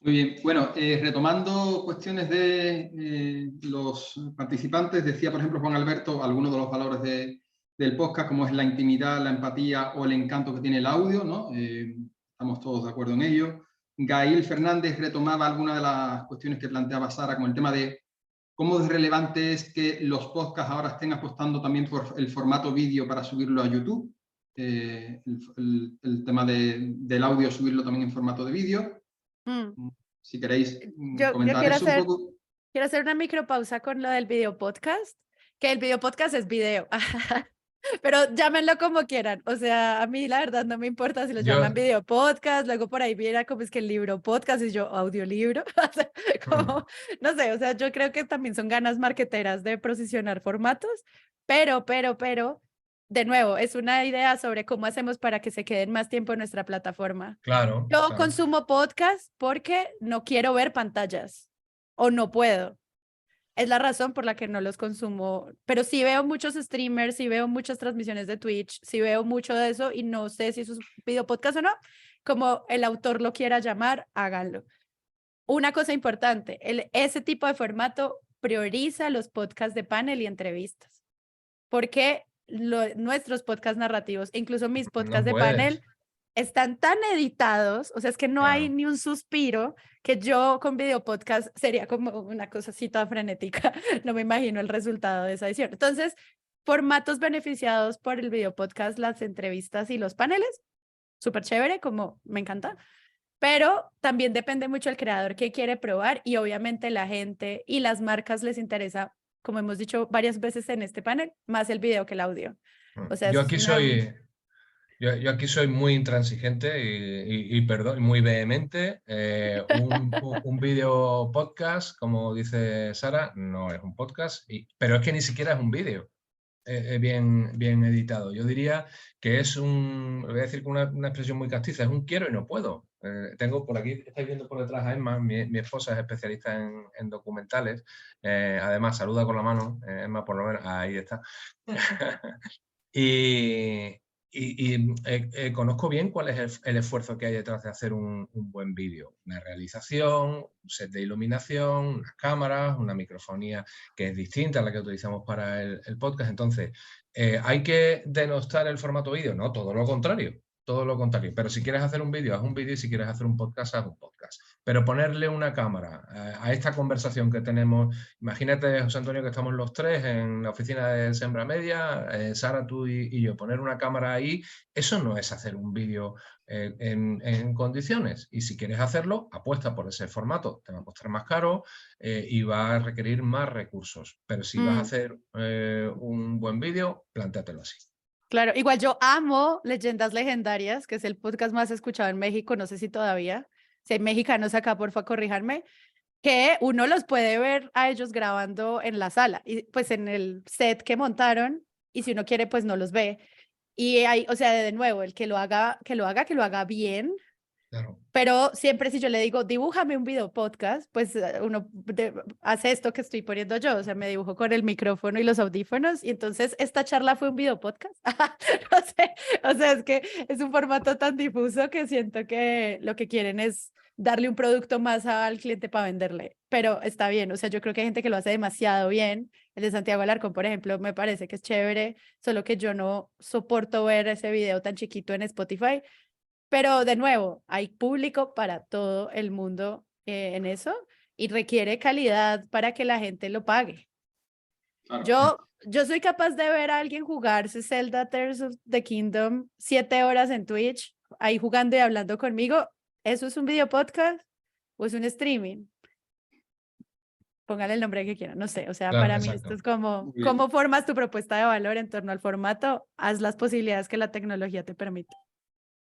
Muy bien, bueno, retomando cuestiones de los participantes, decía, por ejemplo, Juan Alberto, algunos de los valores del podcast, como es la intimidad, la empatía o el encanto que tiene el audio, ¿no? Estamos todos de acuerdo en ello. Gail Fernández retomaba algunas de las cuestiones que planteaba Sara con el tema de cómo de relevante es que los podcasts ahora estén apostando también por el formato vídeo para subirlo a YouTube. El tema del audio, subirlo también en formato de vídeo. Si queréis comentar quiero eso un poco. Quiero hacer una micropausa con lo del video podcast, que el video podcast es video, pero llámenlo como quieran. O sea, a mí la verdad no me importa si lo llaman video podcast, luego por ahí viera como es que el libro podcast y yo audiolibro. O sea, como, no sé, o sea, yo creo que también son ganas marqueteras de posicionar formatos, pero, de nuevo, es una idea sobre cómo hacemos para que se queden más tiempo en nuestra plataforma. Claro. Yo claro. consumo podcast porque no quiero ver pantallas o no puedo. Es la razón por la que no los consumo, pero sí veo muchos streamers, sí veo muchas transmisiones de Twitch, sí veo mucho de eso y no sé si eso es video podcast o no. Como el autor lo quiera llamar, háganlo. Una cosa importante, ese tipo de formato prioriza los podcasts de panel y entrevistas, porque nuestros podcasts narrativos, incluso mis podcasts de panel, están tan editados, o sea, es que no hay ni un suspiro, que yo con video podcast sería como una cosa así toda frenética. No me imagino el resultado de esa edición. Entonces, formatos beneficiados por el video podcast, las entrevistas y los paneles, súper chévere, como me encanta, pero también depende mucho del creador que quiere probar y obviamente la gente y las marcas les interesa, como hemos dicho varias veces en este panel, más el video que el audio. O sea, yo aquí Yo aquí soy muy intransigente y perdón, muy vehemente. Un vídeo podcast, como dice Sara, no es un podcast, pero es que ni siquiera es un vídeo bien editado. Yo diría que es voy a decir con una expresión muy castiza, es un quiero y no puedo. Tengo por aquí, estáis viendo por detrás a Emma, mi esposa es especialista en documentales. Además, saluda con la mano, Emma, por lo menos, ahí está. Conozco bien cuál es el esfuerzo que hay detrás de hacer un buen vídeo. Una realización, un set de iluminación, unas cámaras, una microfonía que es distinta a la que utilizamos para el podcast. Entonces, ¿hay que denostar el formato vídeo? No, todo lo contrario. Todo lo contrario. Pero si quieres hacer un vídeo, haz un vídeo, y si quieres hacer un podcast, haz un podcast. Pero ponerle una cámara a esta conversación que tenemos, imagínate, José Antonio, que estamos los tres en la oficina de Sembra Media, Sara, tú y yo, poner una cámara ahí, eso no es hacer un vídeo en condiciones. Y si quieres hacerlo, apuesta por ese formato. Te va a costar más caro y va a requerir más recursos. Pero si vas a hacer un buen vídeo, plantéatelo así. Claro, igual yo amo Leyendas Legendarias, que es el podcast más escuchado en México, no sé si todavía, si hay mexicanos acá, porfa, corríjanme, que uno los puede ver a ellos grabando en la sala, y pues en el set que montaron, y si uno quiere, pues no los ve. Y hay, o sea, de nuevo, el que lo haga, que lo haga bien. Claro. Pero siempre si yo le digo, dibújame un video podcast, pues uno hace esto que estoy poniendo yo, o sea, me dibujo con el micrófono y los audífonos, y entonces esta charla fue un video podcast. No sé, o sea, es que es un formato tan difuso que siento que lo que quieren es darle un producto más al cliente para venderle, pero está bien, o sea, yo creo que hay gente que lo hace demasiado bien. El de Santiago Alarcón, por ejemplo, me parece que es chévere, solo que yo no soporto ver ese video tan chiquito en Spotify. Pero de nuevo, hay público para todo el mundo en eso y requiere calidad para que la gente lo pague. Claro. Yo soy capaz de ver a alguien jugarse Zelda Tears of the Kingdom 7 horas en Twitch, ahí jugando y hablando conmigo. ¿Eso es un video podcast o es un streaming? Póngale el nombre que quieran, no sé. O sea, Claro, para mí exacto. esto es como, Muy bien. ¿cómo formas tu propuesta de valor en torno al formato? Haz las posibilidades que la tecnología te permite.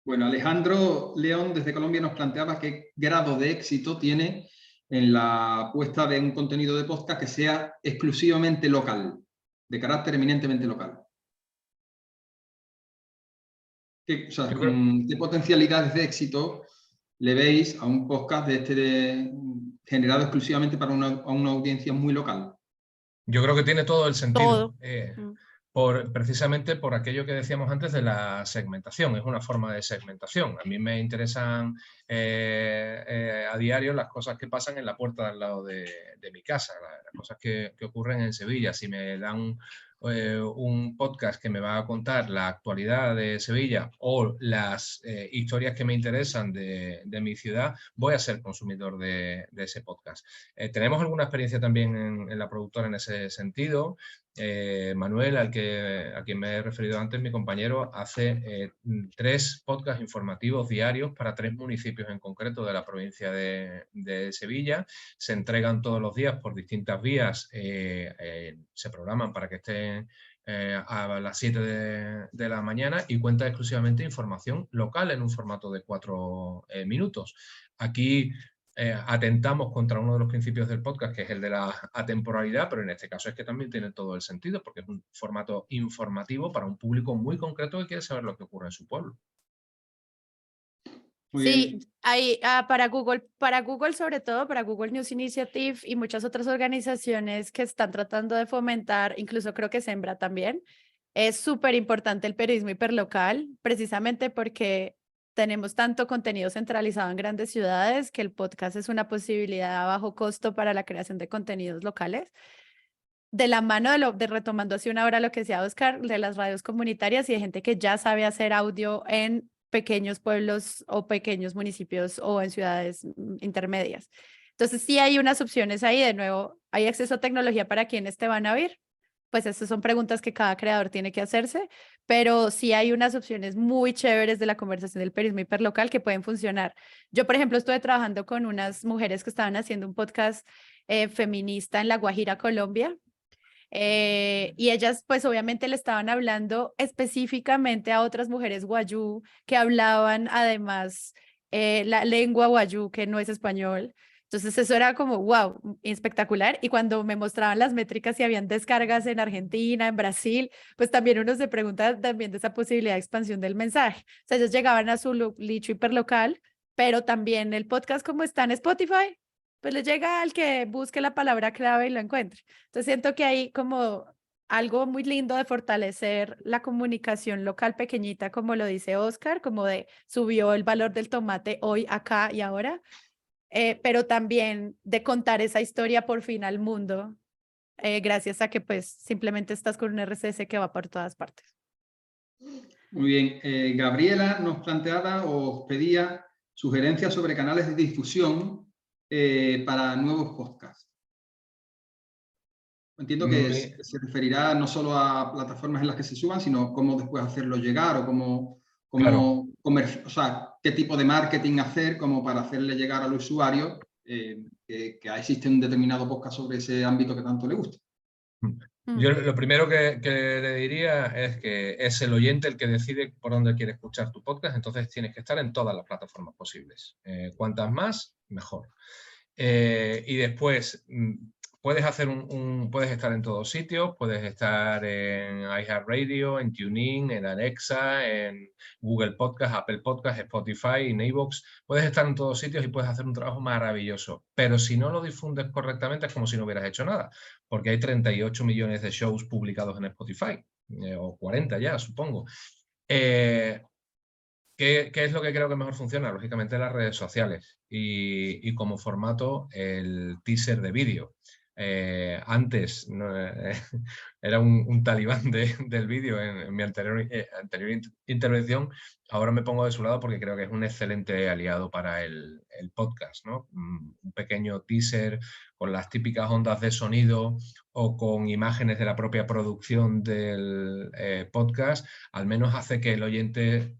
Bueno, Alejandro León desde Colombia nos planteaba qué grado de éxito tiene en la puesta de un contenido de podcast que sea exclusivamente local, de carácter eminentemente local. ¿Qué, o sea, Yo creo- ¿qué potencialidades de éxito le veis a un podcast generado exclusivamente para a una audiencia muy local? Yo creo que tiene todo el sentido. Todo. Mm. Precisamente por aquello que decíamos antes de la segmentación, es una forma de segmentación. A mí me interesan a diario las cosas que pasan en la puerta de al lado de mi casa, las cosas que ocurren en Sevilla. Si me dan un podcast que me va a contar la actualidad de Sevilla o las historias que me interesan de mi ciudad, voy a ser consumidor de ese podcast. Tenemos alguna experiencia también en la productora en ese sentido. Manuel, a quien me he referido antes, mi compañero, hace 3 podcasts informativos diarios para 3 municipios en concreto de la provincia de Sevilla. Se entregan todos los días por distintas vías, se programan para que estén a las 7 de la mañana y cuenta exclusivamente información local en un formato de 4 minutos. Aquí atentamos contra uno de los principios del podcast, que es el de la atemporalidad, pero en este caso es que también tiene todo el sentido, porque es un formato informativo para un público muy concreto que quiere saber lo que ocurre en su pueblo. Muy Sí, bien. hay, para Google sobre todo, para Google News Initiative y muchas otras organizaciones que están tratando de fomentar, incluso creo que Sembra también, es súper importante el periodismo hiperlocal, precisamente porque tenemos tanto contenido centralizado en grandes ciudades que el podcast es una posibilidad a bajo costo para la creación de contenidos locales. De la mano de retomando así una hora lo que decía Oscar, de las radios comunitarias y de gente que ya sabe hacer audio en pequeños pueblos o pequeños municipios o en ciudades intermedias. Entonces sí hay unas opciones ahí, de nuevo, ¿hay acceso a tecnología para quienes te van a oír? Pues esas son preguntas que cada creador tiene que hacerse, pero sí hay unas opciones muy chéveres de la conversación del periodismo hiperlocal que pueden funcionar. Yo, por ejemplo, estuve trabajando con unas mujeres que estaban haciendo un podcast feminista en La Guajira, Colombia, y ellas pues obviamente le estaban hablando específicamente a otras mujeres guayú que hablaban además la lengua guayú que no es español. Entonces eso era como wow, espectacular. Y cuando me mostraban las métricas y habían descargas en Argentina, en Brasil, pues también uno se pregunta también de esa posibilidad de expansión del mensaje. O sea, ellos llegaban a su nicho hiperlocal, pero también el podcast como está en Spotify, pues le llega al que busque la palabra clave y lo encuentre. Entonces siento que hay como algo muy lindo de fortalecer la comunicación local pequeñita, como lo dice Oscar, como de subió el valor del tomate hoy, acá y ahora, pero también de contar esa historia por fin al mundo, gracias a que pues simplemente estás con un RSS que va por todas partes. Muy bien. Gabriela nos planteaba o pedía sugerencias sobre canales de difusión para nuevos podcasts. Entiendo que se referirá no solo a plataformas en las que se suban, sino cómo después hacerlo llegar o Claro. o sea, qué tipo de marketing hacer como para hacerle llegar al usuario que existe un determinado podcast sobre ese ámbito que tanto le gusta. Yo lo primero que le diría es que es el oyente el que decide por dónde quiere escuchar tu podcast, entonces tienes que estar en todas las plataformas posibles. Cuantas más, mejor. Y después puedes hacer puedes estar en todos sitios, puedes estar en iHeartRadio, en TuneIn, en Alexa, en Google Podcast, Apple Podcast, Spotify, en iVoox. Puedes estar en todos sitios y puedes hacer un trabajo maravilloso. Pero si no lo difundes correctamente es como si no hubieras hecho nada, porque hay 38 millones de shows publicados en Spotify, o 40 ya, supongo. ¿Qué es lo que creo que mejor funciona? Lógicamente las redes sociales y como formato el teaser de vídeo. Antes era un talibán del vídeo en mi anterior intervención, ahora me pongo de su lado porque creo que es un excelente aliado para el podcast, ¿no? Un pequeño teaser con las típicas ondas de sonido o con imágenes de la propia producción del podcast, al menos hace que el oyente,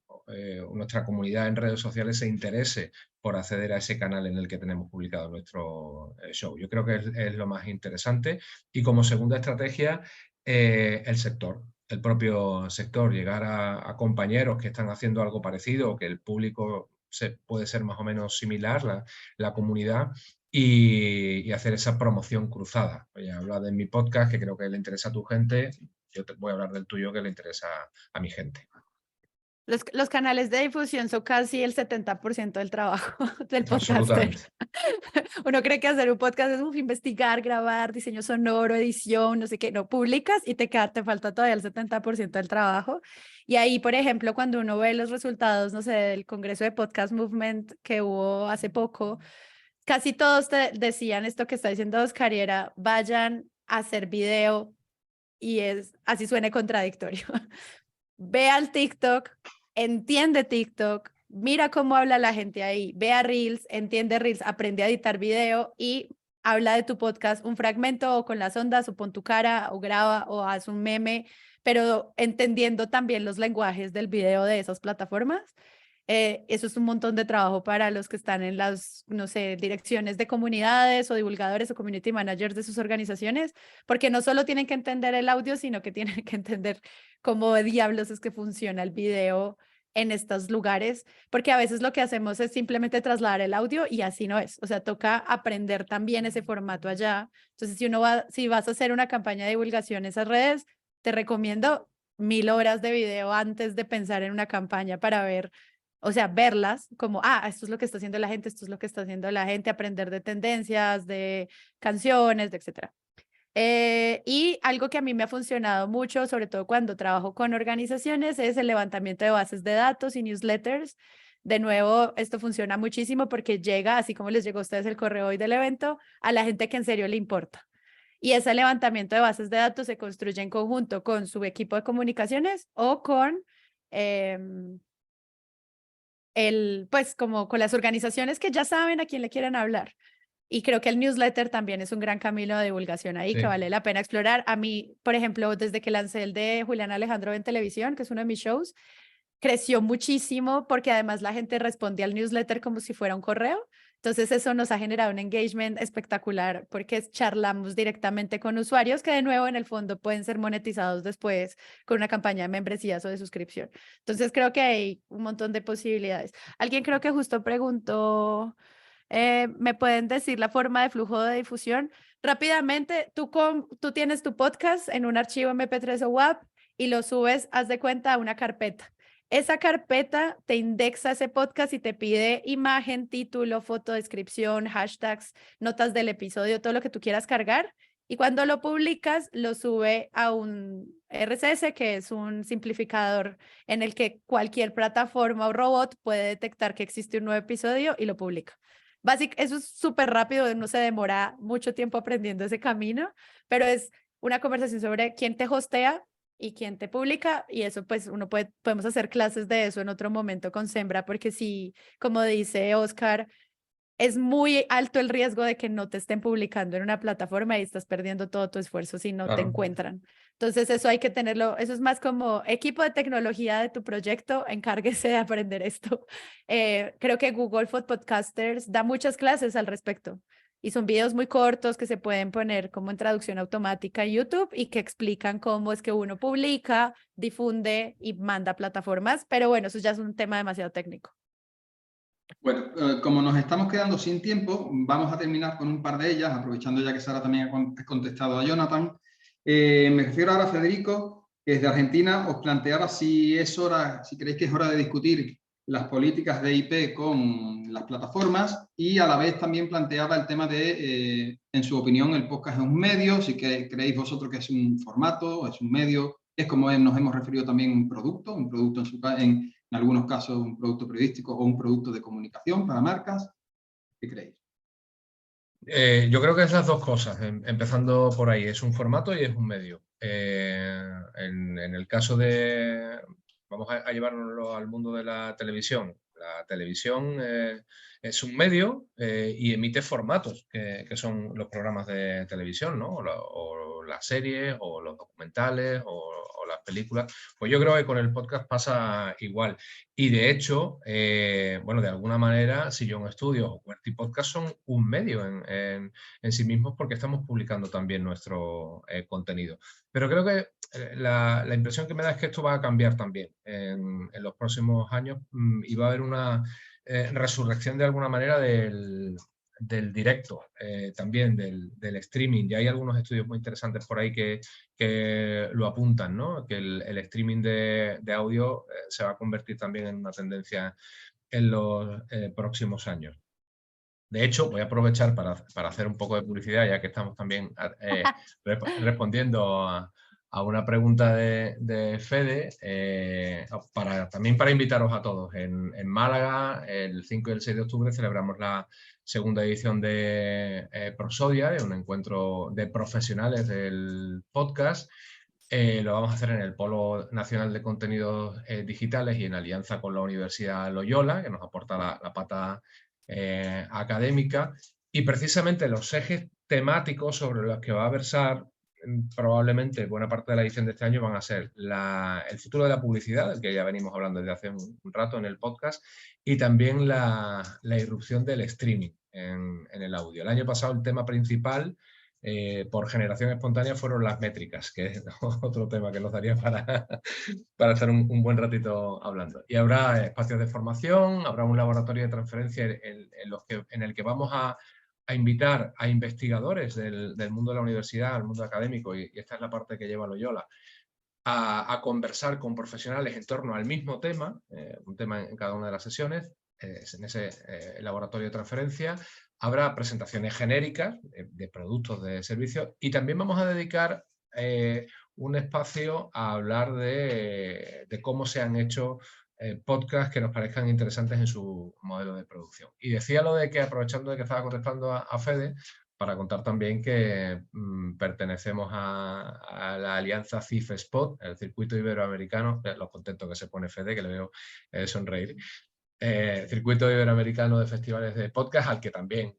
nuestra comunidad en redes sociales, se interese por acceder a ese canal en el que tenemos publicado nuestro show. Yo creo que es lo más interesante. Y como segunda estrategia, el sector, el propio sector, llegar a compañeros que están haciendo algo parecido, o que el público puede ser más o menos similar, la comunidad, y hacer esa promoción cruzada. Oye, habla de mi podcast que creo que le interesa a tu gente, yo te voy a hablar del tuyo que le interesa a mi gente. Los canales de difusión son casi el 70% del trabajo del podcaster. Absolutamente. Uno cree que hacer un podcast es investigar, grabar, diseño sonoro, edición, no sé qué. No, publicas y te falta todavía el 70% del trabajo. Y ahí, por ejemplo, cuando uno ve los resultados, no sé, del Congreso de Podcast Movement que hubo hace poco, casi todos te decían esto que está diciendo Oscar, y era: vayan a hacer video, y así suene contradictorio. Ve al TikTok, entiende TikTok, mira cómo habla la gente ahí, ve a Reels, entiende Reels, aprende a editar video y habla de tu podcast un fragmento o con las ondas o pon tu cara o graba o haz un meme, pero entendiendo también los lenguajes del video de esas plataformas. Eso es un montón de trabajo para los que están en las, no sé, direcciones de comunidades o divulgadores o community managers de sus organizaciones, porque no solo tienen que entender el audio, sino que tienen que entender cómo diablos es que funciona el video en estos lugares, porque a veces lo que hacemos es simplemente trasladar el audio y así no es. O sea, toca aprender también ese formato allá. Entonces, si vas a hacer una campaña de divulgación en esas redes, te recomiendo 1000 horas de video antes de pensar en una campaña para ver. O sea, verlas como, esto es lo que está haciendo la gente, esto es lo que está haciendo la gente, aprender de tendencias, de canciones, etcétera. Y algo que a mí me ha funcionado mucho, sobre todo cuando trabajo con organizaciones, es el levantamiento de bases de datos y newsletters. De nuevo, esto funciona muchísimo porque llega, así como les llegó a ustedes el correo hoy del evento, a la gente que en serio le importa. Y ese levantamiento de bases de datos se construye en conjunto con su equipo de comunicaciones o con pues como con las organizaciones que ya saben a quién le quieren hablar. Y creo que el newsletter también es un gran camino de divulgación ahí, sí, que vale la pena explorar. A mí, por ejemplo, desde que lancé el de Julián Alejandro en televisión, que es uno de mis shows, creció muchísimo porque además la gente respondía al newsletter como si fuera un correo. Entonces eso nos ha generado un engagement espectacular porque charlamos directamente con usuarios que de nuevo en el fondo pueden ser monetizados después con una campaña de membresías o de suscripción. Entonces creo que hay un montón de posibilidades. Alguien creo que justo preguntó, ¿me pueden decir la forma de flujo de difusión? Rápidamente, tú tienes tu podcast en un archivo MP3 o WAV y lo subes, haz de cuenta, a una carpeta. Esa carpeta te indexa ese podcast y te pide imagen, título, foto, descripción, hashtags, notas del episodio, todo lo que tú quieras cargar. Y cuando lo publicas, lo sube a un RSS, que es un simplificador en el que cualquier plataforma o robot puede detectar que existe un nuevo episodio y lo publica. Eso es súper rápido, no se demora mucho tiempo aprendiendo ese camino, pero es una conversación sobre quién te hostea y quién te publica, y eso pues podemos hacer clases de eso en otro momento con Sembra, porque sí, como dice Oscar, es muy alto el riesgo de que no te estén publicando en una plataforma y estás perdiendo todo tu esfuerzo si no te encuentran. Entonces eso hay que tenerlo, eso es más como equipo de tecnología de tu proyecto, encárguese de aprender esto. Creo que Google for Podcasters da muchas clases al respecto. Y son videos muy cortos que se pueden poner como en traducción automática en YouTube y que explican cómo es que uno publica, difunde y manda a plataformas. Pero bueno, eso ya es un tema demasiado técnico. Bueno, como nos estamos quedando sin tiempo, vamos a terminar con un par de ellas, aprovechando ya que Sara también ha contestado a Jonathan. Me refiero ahora a Federico, que desde Argentina os planteaba si creéis que es hora de discutir las políticas de IP con las plataformas, y a la vez también planteaba el tema de, en su opinión, el podcast es un medio, si creéis vosotros que es un formato, es un medio, es como nos hemos referido también un producto en algunos casos un producto periodístico o un producto de comunicación para marcas. ¿Qué creéis? Yo creo que es las dos cosas, empezando por ahí, es un formato y es un medio. En el caso de, vamos a llevárnoslo al mundo de la televisión. La televisión es un medio y emite formatos, que son los programas de televisión, ¿no? O las series, o los documentales, o las películas. Pues yo creo que con el podcast pasa igual. Y de hecho, bueno, de alguna manera, Sillón Estudios o QWERTY Podcast son un medio en sí mismos, porque estamos publicando también nuestro contenido. Pero creo que la impresión que me da es que esto va a cambiar también en los próximos años, y va a haber una resurrección de alguna manera del directo, también del streaming. Ya hay algunos estudios muy interesantes por ahí que lo apuntan, ¿no? Que el streaming de audio se va a convertir también en una tendencia en los próximos años. De hecho, voy a aprovechar para hacer un poco de publicidad, ya que estamos también respondiendo a una pregunta de Fede, también para invitaros a todos. En Málaga, el 5 y el 6 de octubre, celebramos la segunda edición de Prosodia, un encuentro de profesionales del podcast. Lo vamos a hacer en el Polo Nacional de Contenidos Digitales y en alianza con la Universidad Loyola, que nos aporta la pata académica, y precisamente los ejes temáticos sobre los que va a versar probablemente buena parte de la edición de este año van a ser el futuro de la publicidad, del que ya venimos hablando desde hace un rato en el podcast, y también la irrupción del streaming en el audio. El año pasado el tema principal por generación espontánea fueron las métricas, que es otro tema que nos daría para estar un buen ratito hablando. Y habrá espacios de formación, habrá un laboratorio de transferencia en el que vamos a invitar a investigadores del mundo de la universidad, al mundo académico, y esta es la parte que lleva Loyola, a conversar con profesionales en torno al mismo tema, un tema en cada una de las sesiones. En ese laboratorio de transferencia habrá presentaciones genéricas de productos, de servicios, y también vamos a dedicar un espacio a hablar de cómo se han hecho podcasts que nos parezcan interesantes en su modelo de producción. Y decía lo de que, aprovechando de que estaba contestando a Fede, para contar también que pertenecemos a la alianza CIF-Spot, el circuito iberoamericano, lo contento que se pone Fede, que le veo sonreír, circuito iberoamericano de festivales de podcast, al que también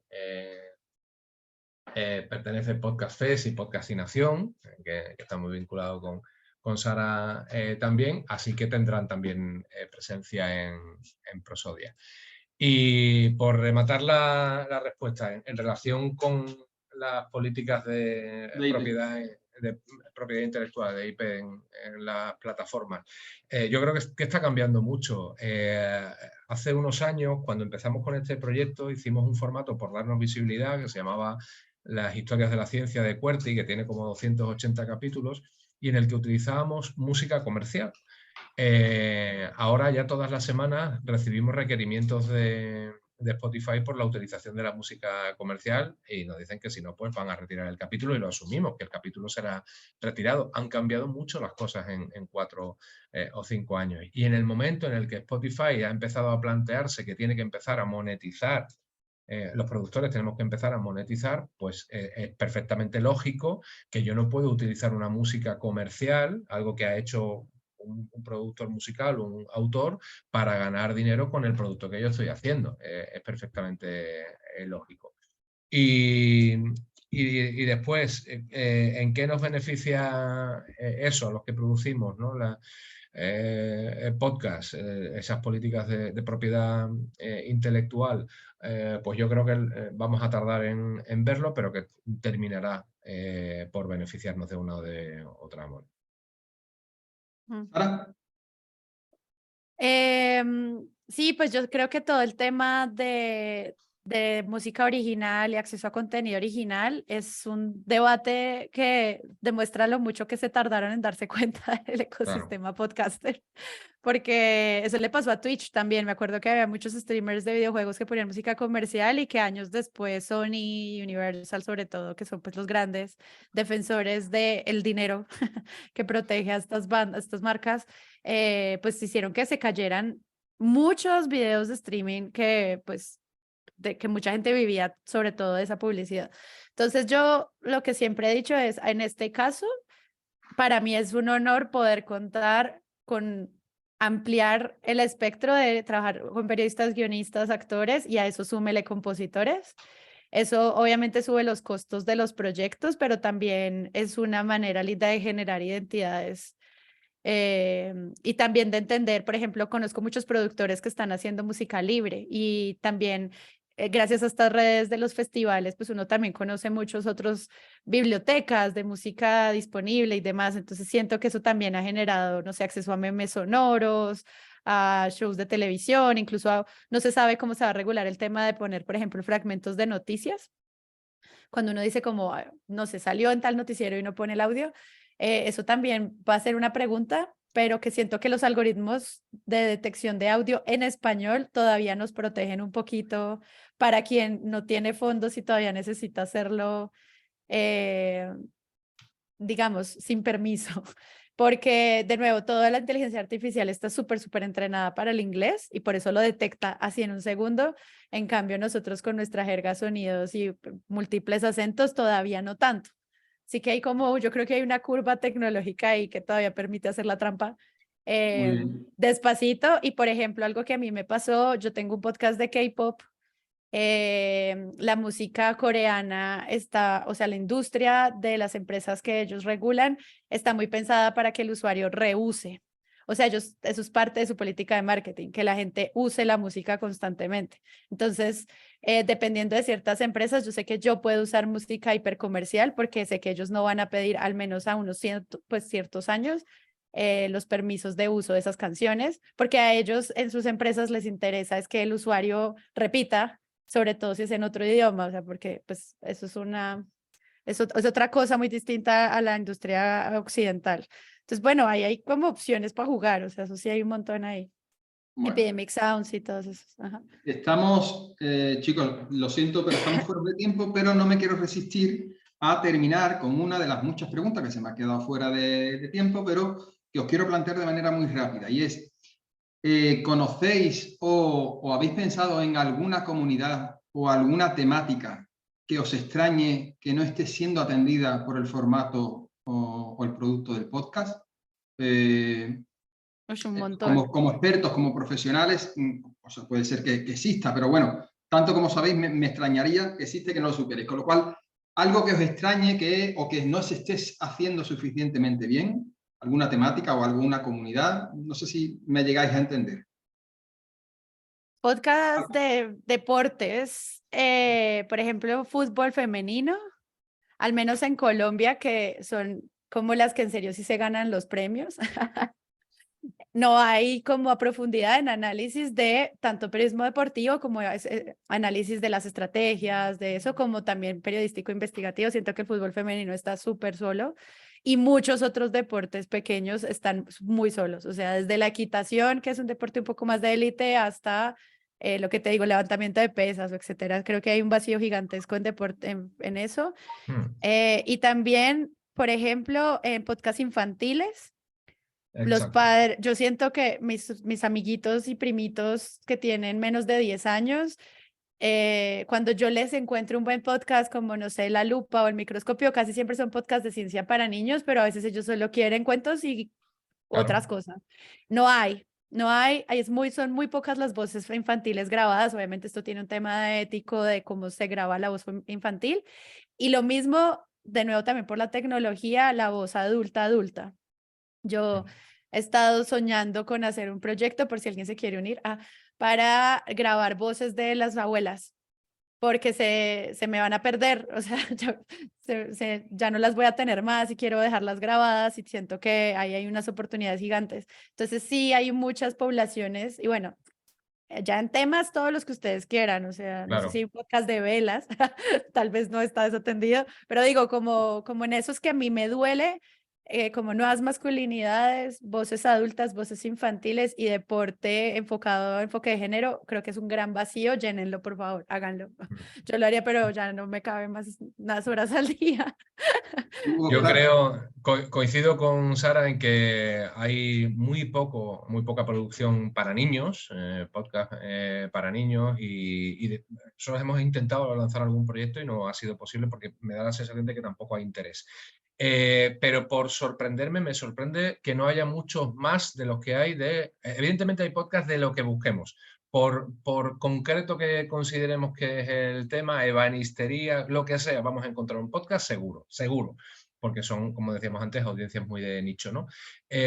pertenece Podcast Fest y Podcastinación, que está muy vinculado con Sara también, así que tendrán también presencia en Prosodia. Y por rematar la respuesta, en relación con las políticas de propiedad intelectual, de IP en las plataformas, yo creo que está cambiando mucho. Hace unos años, cuando empezamos con este proyecto, hicimos un formato por darnos visibilidad que se llamaba Las historias de la ciencia de QWERTY, que tiene como 280 capítulos, y en el que utilizábamos música comercial. Ahora ya todas las semanas recibimos requerimientos de Spotify por la utilización de la música comercial, y nos dicen que si no, pues van a retirar el capítulo, y lo asumimos, que el capítulo será retirado. Han cambiado mucho las cosas en 4 o 5 años, y en el momento en el que Spotify ha empezado a plantearse que tiene que empezar a monetizar, los productores tenemos que empezar a monetizar, pues es perfectamente lógico que yo no puedo utilizar una música comercial, algo que ha hecho un productor musical o un autor, para ganar dinero con el producto que yo estoy haciendo. Es perfectamente lógico. Y después, ¿en qué nos beneficia eso a los que producimos, ¿no? podcast, esas políticas de propiedad intelectual, pues yo creo que vamos a tardar en verlo, pero que terminará por beneficiarnos de una o de otra manera. ¿Sara? Sí, pues yo creo que todo el tema de música original y acceso a contenido original es un debate que demuestra lo mucho que se tardaron en darse cuenta del ecosistema podcaster, porque eso le pasó a Twitch también. Me acuerdo que había muchos streamers de videojuegos que ponían música comercial y que años después Sony, Universal sobre todo, que son pues los grandes defensores del dinero que protege a estas bandas, estas marcas, pues hicieron que se cayeran muchos videos de streaming que pues de que mucha gente vivía sobre todo de esa publicidad. Entonces yo lo que siempre he dicho es, en este caso, para mí es un honor poder contar con ampliar el espectro de trabajar con periodistas, guionistas, actores, y a eso súmele compositores. Eso obviamente sube los costos de los proyectos, pero también es una manera linda de generar identidades. Y también de entender, por ejemplo, conozco muchos productores que están haciendo música libre y también gracias a estas redes de los festivales, pues uno también conoce muchos otros bibliotecas de música disponible y demás. Entonces siento que eso también ha generado, no sé, acceso a memes sonoros, a shows de televisión, incluso no se sabe cómo se va a regular el tema de poner, por ejemplo, fragmentos de noticias. Cuando uno dice como, no sé, salió en tal noticiero y no pone el audio, eso también va a ser una pregunta, pero que siento que los algoritmos de detección de audio en español todavía nos protegen un poquito para quien no tiene fondos y todavía necesita hacerlo, digamos, sin permiso. Porque, de nuevo, toda la inteligencia artificial está súper entrenada para el inglés y por eso lo detecta así en un segundo. En cambio, nosotros con nuestra jerga, sonidos y múltiples acentos todavía no tanto. Así que hay como, yo creo que hay una curva tecnológica ahí que todavía permite hacer la trampa despacito. Y, por ejemplo, algo que a mí me pasó, yo tengo un podcast de K-pop. La música coreana está, o sea, la industria de las empresas que ellos regulan está muy pensada para que el usuario reuse. O sea, ellos, eso es parte de su política de marketing, que la gente use la música constantemente. Entonces, dependiendo de ciertas empresas, yo sé que yo puedo usar música hipercomercial porque sé que ellos no van a pedir al menos a unos ciertos años los permisos de uso de esas canciones, porque a ellos en sus empresas les interesa es que el usuario repita, sobre todo si es en otro idioma, o sea, porque pues eso es otra cosa muy distinta a la industria occidental. Entonces, bueno, ahí hay como opciones para jugar, o sea, eso sí hay un montón ahí. Bueno, Epidemic Sounds y todos esos. Ajá. Estamos, chicos, lo siento, pero estamos fuera de tiempo, pero no me quiero resistir a terminar con una de las muchas preguntas que se me ha quedado fuera de tiempo, pero que os quiero plantear de manera muy rápida, y es, ¿conocéis o habéis pensado en alguna comunidad o alguna temática que os extrañe que no esté siendo atendida por el formato o el producto del podcast? Es un montón. Como expertos, como profesionales, o sea, puede ser que exista, pero bueno, tanto como sabéis, me extrañaría que existe que no lo supierais. Con lo cual, algo que os extrañe o que no se esté haciendo suficientemente bien, alguna temática o alguna comunidad, no sé si me llegáis a entender. Podcast de deportes, por ejemplo, fútbol femenino, al menos en Colombia, que son como las que en serio sí se ganan los premios. No hay como a profundidad en análisis de tanto periodismo deportivo como análisis de las estrategias, de eso, como también periodístico investigativo. Siento que el fútbol femenino está súper solo y muchos otros deportes pequeños están muy solos. O sea, desde la equitación, que es un deporte un poco más de élite, hasta lo que te digo, levantamiento de pesas, etcétera. Creo que hay un vacío gigantesco en deporte, en eso. Y también, por ejemplo, en podcasts infantiles. Los Exacto. padres, yo siento que mis amiguitos y primitos que tienen menos de 10 años, cuando yo les encuentro un buen podcast como, no sé, La Lupa o El Microscopio, casi siempre son podcasts de ciencia para niños, pero a veces ellos solo quieren cuentos y otras Claro. cosas. Son muy pocas las voces infantiles grabadas. Obviamente esto tiene un tema ético de cómo se graba la voz infantil. Y lo mismo, de nuevo, también por la tecnología, la voz adulta. Yo he estado soñando con hacer un proyecto, por si alguien se quiere unir, para grabar voces de las abuelas, porque se me van a perder, o sea, ya no las voy a tener más y quiero dejarlas grabadas y siento que ahí hay unas oportunidades gigantes. Entonces sí hay muchas poblaciones y bueno, ya en temas todos los que ustedes quieran, o sea, no sé Claro. si hay un podcast de velas, tal vez no está desatendido, pero digo, como en esos que a mí me duele, como nuevas masculinidades, voces adultas, voces infantiles y deporte enfocado, enfoque de género, creo que es un gran vacío, llénenlo, por favor, háganlo. Yo lo haría, pero ya no me cabe más unas horas al día. Yo creo, coincido con Sara en que hay muy poca producción para niños, podcast para niños, y solo hemos intentado lanzar algún proyecto y no ha sido posible porque me da la sensación de que tampoco hay interés. Pero por sorprenderme, me sorprende que no haya muchos más de los que hay evidentemente hay podcast de lo que busquemos. Por concreto que consideremos que es el tema, ebanistería, lo que sea, vamos a encontrar un podcast seguro, porque son, como decíamos antes, audiencias muy de nicho, ¿no?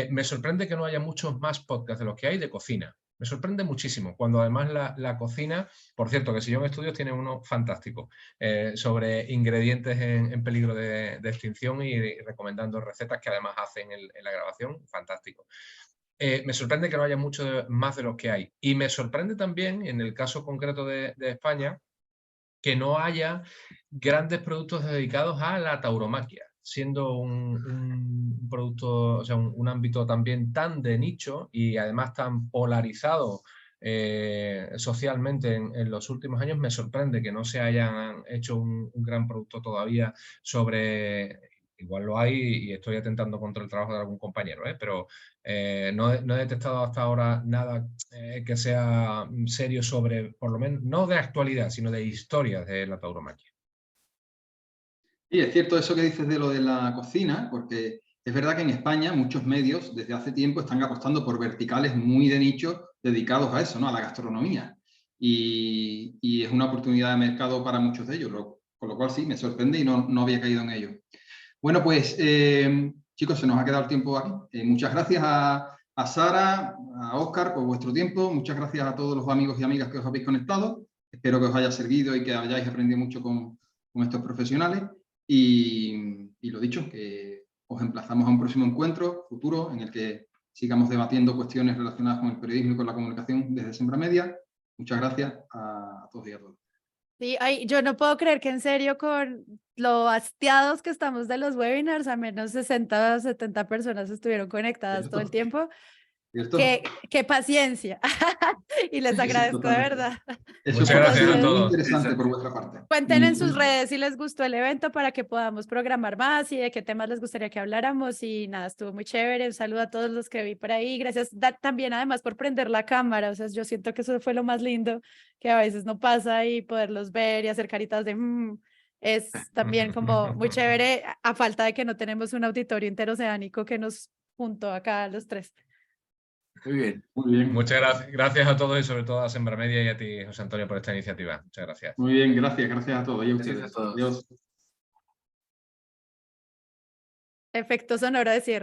Me sorprende que no haya muchos más podcasts de los que hay de cocina. Me sorprende muchísimo, cuando además la cocina, por cierto, que Sillón Estudios tiene uno fantástico, sobre ingredientes en peligro de extinción y recomendando recetas que además hacen en la grabación, fantástico. Me sorprende que no haya mucho más de los que hay. Y me sorprende también, en el caso concreto de España, que no haya grandes productos dedicados a la tauromaquia, siendo un producto, o sea, un ámbito también tan de nicho y además tan polarizado socialmente en los últimos años. Me sorprende que no se hayan hecho un gran producto todavía sobre... Igual lo hay y estoy atentando contra el trabajo de algún compañero, pero no he detectado hasta ahora nada que sea serio sobre, por lo menos, no de actualidad, sino de historia de la tauromaquia. Sí, es cierto eso que dices de lo de la cocina, porque es verdad que en España muchos medios desde hace tiempo están apostando por verticales muy de nicho dedicados a eso, ¿no? A la gastronomía. Y es una oportunidad de mercado para muchos de ellos, con lo cual sí, me sorprende y no había caído en ello. Bueno, pues chicos, se nos ha quedado el tiempo aquí. Muchas gracias a Sara, a Óscar por vuestro tiempo. Muchas gracias a todos los amigos y amigas que os habéis conectado. Espero que os haya servido y que hayáis aprendido mucho con estos profesionales. Y lo dicho, que os emplazamos a un próximo encuentro futuro en el que sigamos debatiendo cuestiones relacionadas con el periodismo y con la comunicación desde Sembra Media. Muchas gracias a todos y a todas. Sí, yo no puedo creer que en serio con lo hastiados que estamos de los webinars, a menos 60 o 70 personas estuvieron conectadas todo el tiempo. ¿Cierto? Qué paciencia. Y les agradezco de verdad. Eso Muchas gracias a muy todos. interesante por vuestra parte. Cuenten en sus redes si les gustó el evento para que podamos programar más y de qué temas les gustaría que habláramos. Y nada, estuvo muy chévere. Un saludo a todos los que vi por ahí. Gracias también además por prender la cámara. O sea, yo siento que eso fue lo más lindo, que a veces no pasa y poderlos ver y hacer caritas de... es también como muy chévere a falta de que no tenemos un auditorio interoceánico que nos juntó acá a los tres. Muy bien. Muy bien. Muchas gracias a todos y sobre todo a Sembra Media y a ti, José Antonio, por esta iniciativa. Muchas gracias. Muy bien, gracias a todos. Y a ustedes. Gracias a todos. Adiós. Efecto sonoro de cierre.